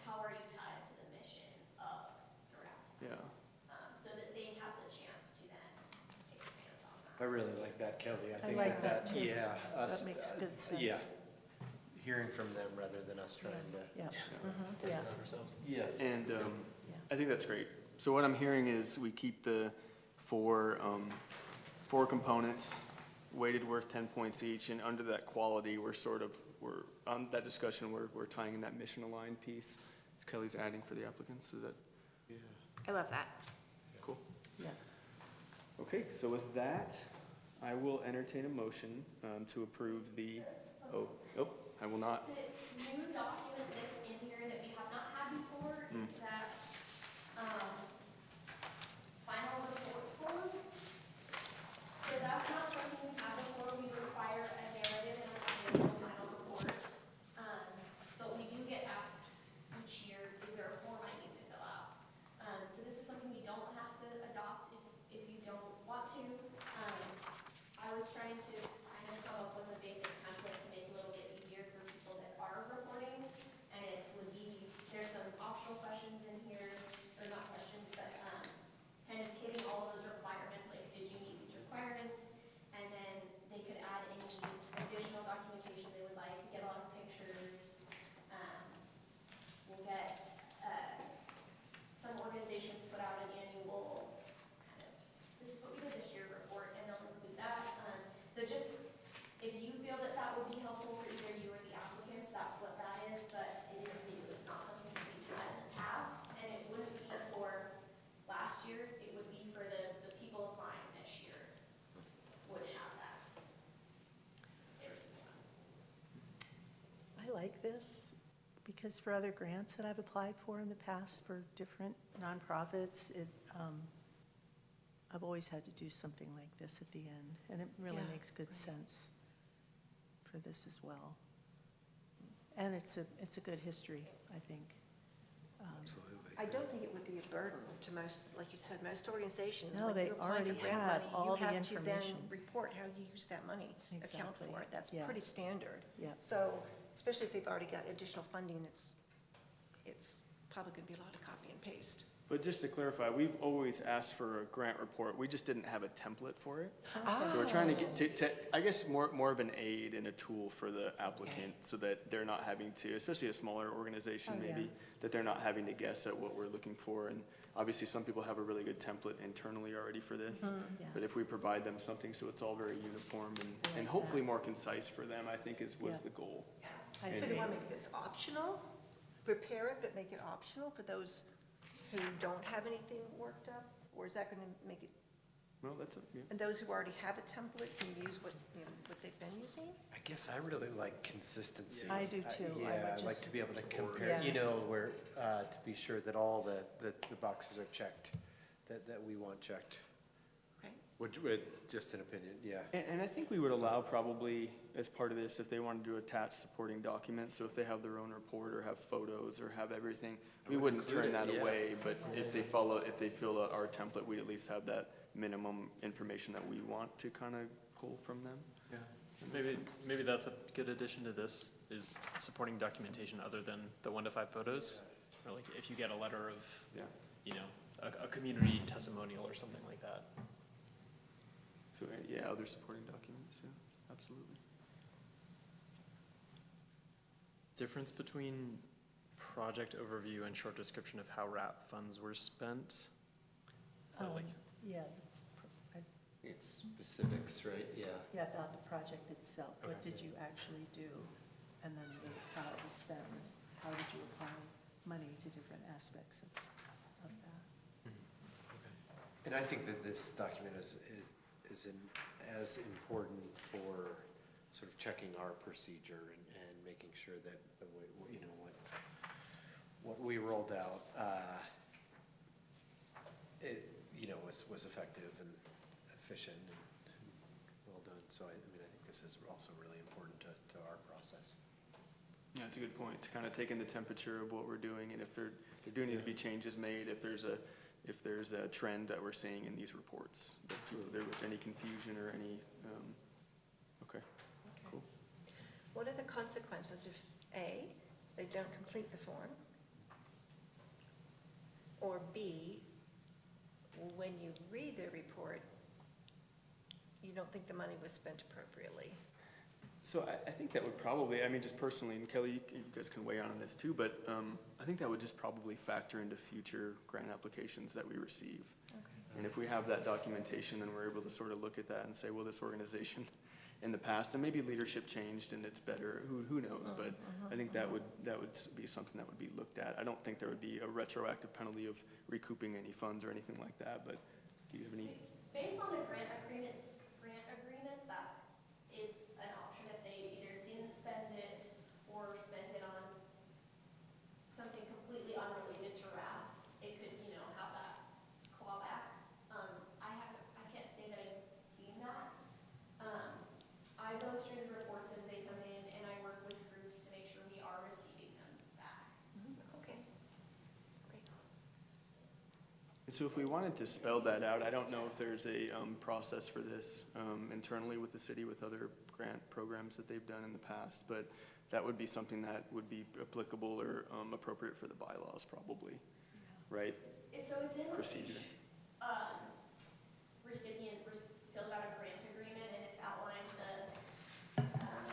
H: how are you tied to the mission of the RAP tax?
A: Yeah.
H: So that they have the chance to then expand on that.
D: I really like that, Kelly. I think
B: like that too.
D: yeah.
B: That makes good sense.
D: Yeah. Hearing from them rather than us trying to.
B: Yeah,
D: place
B: yeah.
D: it on ourselves. Yeah.
A: And I think that's great. So what I'm hearing is we keep the four components, weighted worth 10 points each, and under that quality, we're on that discussion, we're tying in that mission aligned piece. Kelly's adding for the applicants, is that
E: I love that.
A: cool?
B: Yeah.
A: Okay, so with that, I will entertain a motion to approve the, I will not.
H: The new document that's in here that we have not had before is that, final report form. So that's not something we have before. We require a narrative and a final report. But we do get asked each year, is there a form I need to fill out? So this is something we don't have to adopt if you don't want to. I was trying to kind of come up with a basic template to make it a little bit easier for people that are reporting. And it would be, there's some optional questions in here, or not questions, but kind of hitting all of those requirements, like did you meet these requirements? And then they could add any additional documentation they would like, get a lot of pictures. We'll get some organizations put out an annual kind of, this is what we did this year report, and they'll include that. So just, if you feel that that would be helpful for either you or the applicants, that's what that is, but it is new, it's not something that we've had in the past, and it wouldn't be for last year's, it would be for the people applying this year would have that. There's one.
B: I like this because for other grants that I've applied for in the past for different nonprofits, I've always had to do something like this at the end, and it really
F: Yeah,
B: makes good
F: right.
B: sense for this as well. And it's a good history, I think.
D: Absolutely.
F: I don't think it would be a burden to most, like you said, most organizations.
B: No,
F: when
B: they
F: you apply
B: already
F: for grant
B: have
F: money,
B: all the
F: You have to then
B: information.
F: report how you use that money, account
B: Exactly.
F: for it. That's
B: Yeah.
F: pretty standard.
B: Yeah.
F: So, especially if they've already got additional funding, it's probably going to be a lot of copy and paste.
A: But just to clarify, we've always asked for a grant report, we just didn't have a template for it.
F: Oh.
A: So we're trying to get to I guess, more of an aid and a tool for the applicant, so that they're not having to, especially a smaller organization
B: Oh, yeah.
A: maybe, that they're not having to guess at what we're looking for. And obviously, some people have a really good template internally already for this.
B: Yeah.
A: But if we provide them something so it's all very uniform
B: I
A: and
B: like
A: hopefully
B: that.
A: more concise for them, I think was
B: Yeah.
A: the goal.
B: I
F: So do
B: agree.
F: you want to make this optional? Prepare it, but make it optional for those who don't have anything worked up? Or is that going to make it,
A: Well, that's, yeah.
F: and those who already have a template can use what they've been using?
D: I guess I really like consistency.
B: I do too. I would
D: Yeah, I'd like
B: just-
D: to be able to compare,
B: Yeah.
D: where, to be sure that all the boxes are checked, that we want checked.
F: Okay.
D: Would, just an opinion, yeah.
A: And I think we would allow probably, as part of this, if they wanted to attach supporting documents, so if they have their own report or have photos or have everything, we
D: would
A: wouldn't
D: include
A: turn
D: it,
A: that
D: yeah.
A: away, but if they feel that our template, we'd at least have that minimum information that we want to kind of pull from them.
C: Yeah.
A: That makes sense.
C: Maybe that's a good addition to this, is supporting documentation other than the 1 to 5 photos. Or like if you get a letter of,
A: Yeah.
C: a community testimonial or something like that.
A: So, yeah, other supporting documents, yeah, absolutely.
C: Difference between project overview and short description of how RAP funds were spent? Is that like,
B: Yeah,
D: It's specifics, right? Yeah.
B: yeah, about the project itself. What
C: Okay.
B: did you actually do? And then how it was spent was, how did you apply money to different aspects of that?
D: And I think that this document is as important for sort of checking our procedure and making sure that the way, you know, what we rolled out, it, you know, was effective and efficient and well done. So I mean, I think this is also really important to our process.
A: Yeah, that's a good point, to kind of take in the temperature of what we're doing, and if there do need to be changes made, if there's a trend that we're seeing in these reports, if there was any confusion or any, okay, cool.
F: What are the consequences if A, they don't complete the form? Or B, when you read the report, you don't think the money was spent appropriately?
A: So I think that would probably, I mean, just personally, and Kelly, you guys can weigh in on this too, but I think that would just probably factor into future grant applications that we receive. And if we have that documentation, then we're able to sort of look at that and say, well, this organization in the past, and maybe leadership changed and it's better, who knows? But I think that would be something that would be looked at. I don't think there would be a retroactive penalty of recouping any funds or anything like that, but do you have any?
H: Based on the grant agreements, that is an option if they either didn't spend it or spent it on something completely unrelated to RAP. It could, you know, have that clawback. I can't say that I've seen that. I go through the reports as they come in, and I work with groups to make sure we are receiving them back.
F: Okay, great.
A: And so if we wanted to spell that out, I don't know if there's a process for this internally with the city, with other grant programs that they've done in the past, but that would be something that would be applicable or appropriate for the bylaws probably, right?
H: So it's in
A: Procedure.
H: each recipient fills out a grant agreement, and it's outlined the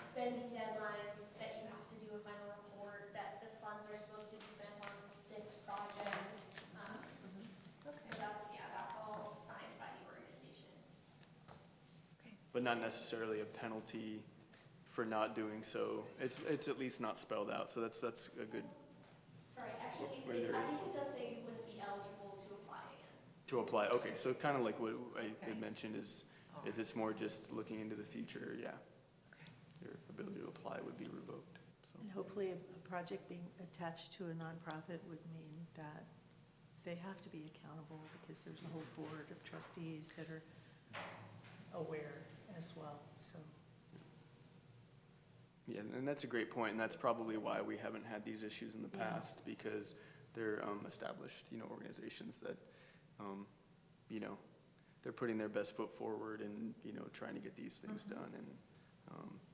H: spending deadlines, that you have to do a final report, that the funds are supposed to be spent on this project. So that's all signed by the organization.
A: But not necessarily a penalty for not doing so. It's at least not spelled out, so that's a good,
H: Sorry, actually,
A: Where there
H: I
A: is.
H: think it does say you wouldn't be eligible to apply again.
A: to apply. Okay, so kind of like what I had mentioned is it's more just looking into the future, yeah. Your ability to apply would be revoked, so.
B: And hopefully a project being attached to a nonprofit would mean that they have to be accountable because there's a whole board of trustees that are aware as well, so.
A: Yeah, and that's a great point, and that's probably why we haven't had these issues in the past, because they're established, you know, organizations that, you know, they're putting their best foot forward and, you know, trying to get these things done. And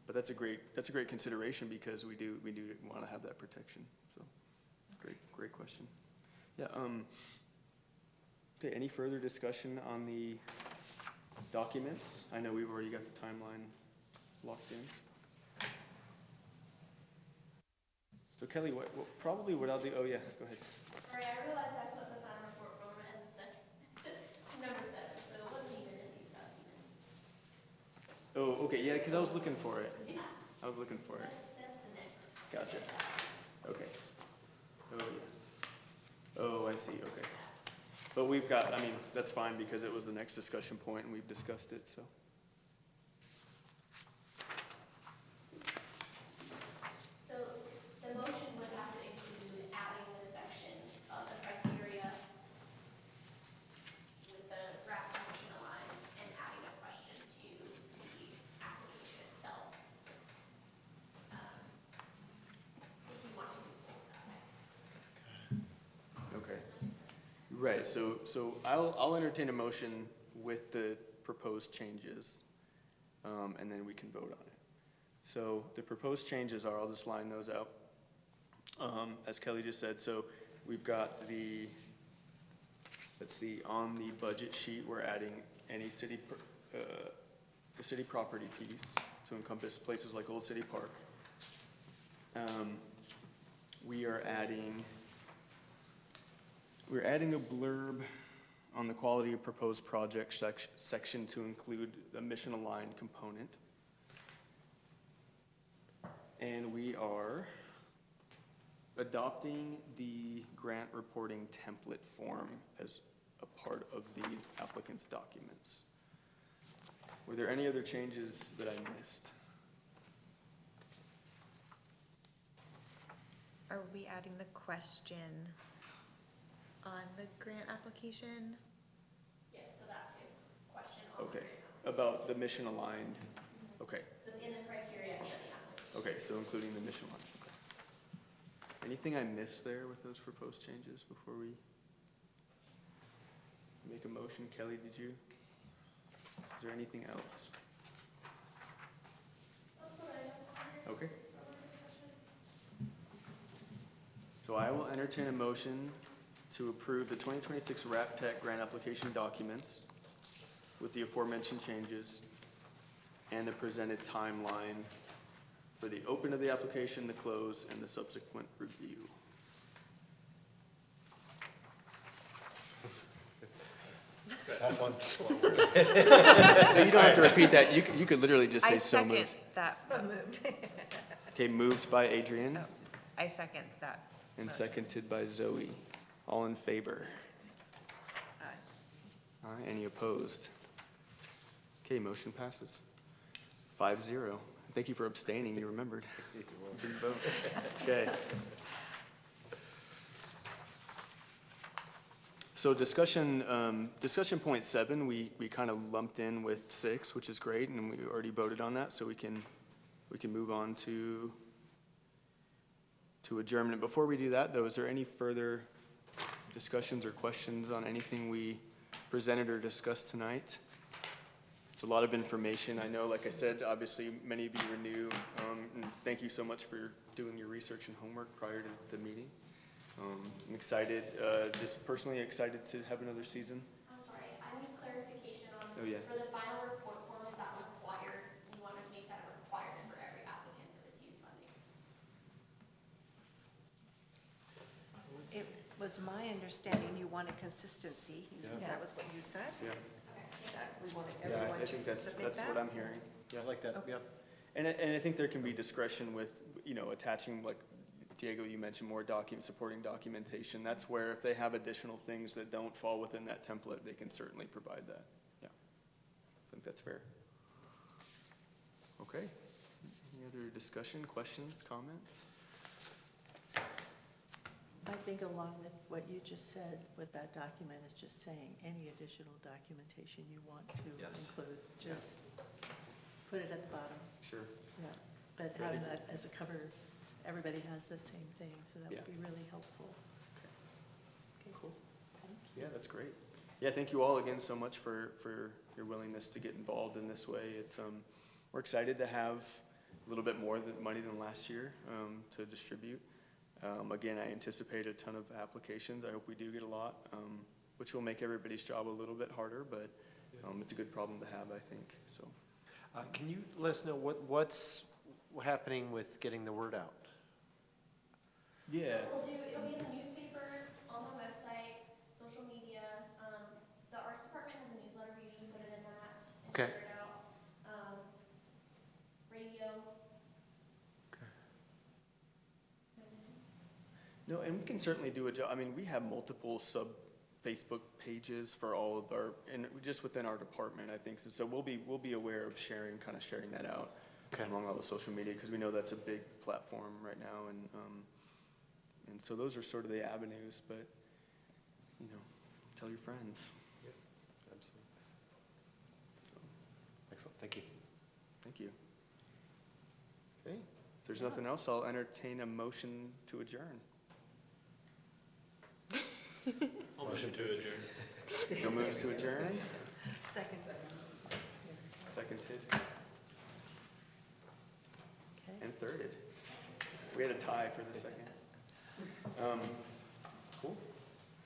A: but that's a great consideration, because we do want to have that protection. So great question. Yeah. Okay. Any further discussion on the documents? I know we've already got the timeline locked in. So Kelly, what I'll do, oh yeah, go ahead.
H: Sorry, I realized I put the final report form as a second, it's number 7, so it wasn't even in these documents.
A: Oh, okay, yeah, because I was looking for it.
H: Yeah,
A: I was looking for it.
H: that's the next.
A: Gotcha. Okay. Oh, yeah. Oh, I see, okay. But we've got, I mean, that's fine, because it was the next discussion point and we've discussed it, so.
H: So the motion would have to include adding the section of the criteria with the RAP function aligned and adding a question to the application itself. If you want to move forward that way.
A: Okay. Right, so I'll entertain a motion with the proposed changes, and then we can vote on it. So the proposed changes are, I'll just line those out. As Kelly just said, so we've got the, let's see, on the budget sheet, we're adding any city, the city property piece to encompass places like Old City Park. We're adding a blurb on the quality of proposed project section to include the mission-aligned component. And we are adopting the grant reporting template form as a part of the applicant's documents. Were there any other changes that I missed?
E: Are we adding the question on the grant application?
H: Yes, so that too, question on the
A: Okay,
H: grant.
A: about the mission aligned. Okay,
H: So it's in the criteria and the application.
A: okay, so including the mission aligned. Okay. Anything I missed there with those proposed changes before we make a motion? Kelly, did you? Is there anything else?
H: That's what I have.
A: Okay. So I will entertain a motion to approve the 2026 RAP Tech grant application documents with the aforementioned changes and the presented timeline for the open of the application, the close, and the subsequent review.
D: That one.
A: No, you don't have to repeat that. You could literally just say
E: I
A: so
E: second
A: moved.
E: that.
F: So moved.
A: Okay, moved by Adrian
E: I second that.
A: and
E: motion.
A: seconded by Zoe. All in favor?
E: Aye.
A: Aye. Any opposed? Okay, motion passes. 5-0. Thank you for abstaining. You remembered. Didn't vote. Okay. So discussion point 7, we kind of lumped in with 6, which is great, and we already voted on that, so we can move on to adjournment. Before we do that, though, is there any further discussions or questions on anything we presented or discussed tonight? It's a lot of information. I know, like I said, obviously, many of you are new, and thank you so much for doing your research and homework prior to the meeting. I'm excited, just personally excited to have another season.
H: I'm sorry, I need clarification on,
A: Oh, yeah.
H: for the final report form, is that required? You want to make that a requirement for every applicant that receives funding?
F: It was my understanding you wanted consistency. That was what you said?
A: Yeah.
F: That we wanted
A: Yeah,
F: everyone
A: I think
F: to
A: that's
F: submit that?
A: what I'm hearing.
D: I like that, yep.
A: And I think there can be discretion with, attaching, like Diego, you mentioned more supporting documentation. That's where if they have additional things that don't fall within that template, they can certainly provide that. Yeah, I think that's fair. Okay. Any other discussion, questions, comments?
B: I think along with what you just said with that document is just saying any additional documentation you want to
D: Yes.
B: include, just put it at the bottom,
A: Sure.
B: yeah. But having that as a cover, everybody has that same thing, so that would be really helpful. Okay,
A: Cool.
B: thank you.
A: Yeah, that's great. Yeah, thank you all again so much for your willingness to get involved in this way. It's we're excited to have a little bit more money than last year to distribute. Again, I anticipate a ton of applications. I hope we do get a lot, which will make everybody's job a little bit harder, but it's a good problem to have, I think. So,
D: Can you let us know what's happening with getting the word out?
A: yeah.
H: It'll be in the newspapers, on the website, social media. The arts department has a newsletter, we usually put it in that and
D: Okay.
H: share it out. Radio.
A: No, and we can certainly do a job. I mean, we have multiple Facebook pages for all of our, and just within our department, I think. So we'll be aware of sharing that out among all the social media, because we know that's a big platform right now, and so those are sort of the avenues. But tell your friends.
D: Yeah, absolutely.
A: So,
D: Excellent, thank you.
A: thank you. Okay, if there's nothing else, I'll entertain a motion to adjourn.
C: Motion to adjourn.
A: No moves to adjourn.
F: Second.
A: Seconded
B: Okay.
A: and thirded. We had a tie for the second. Cool.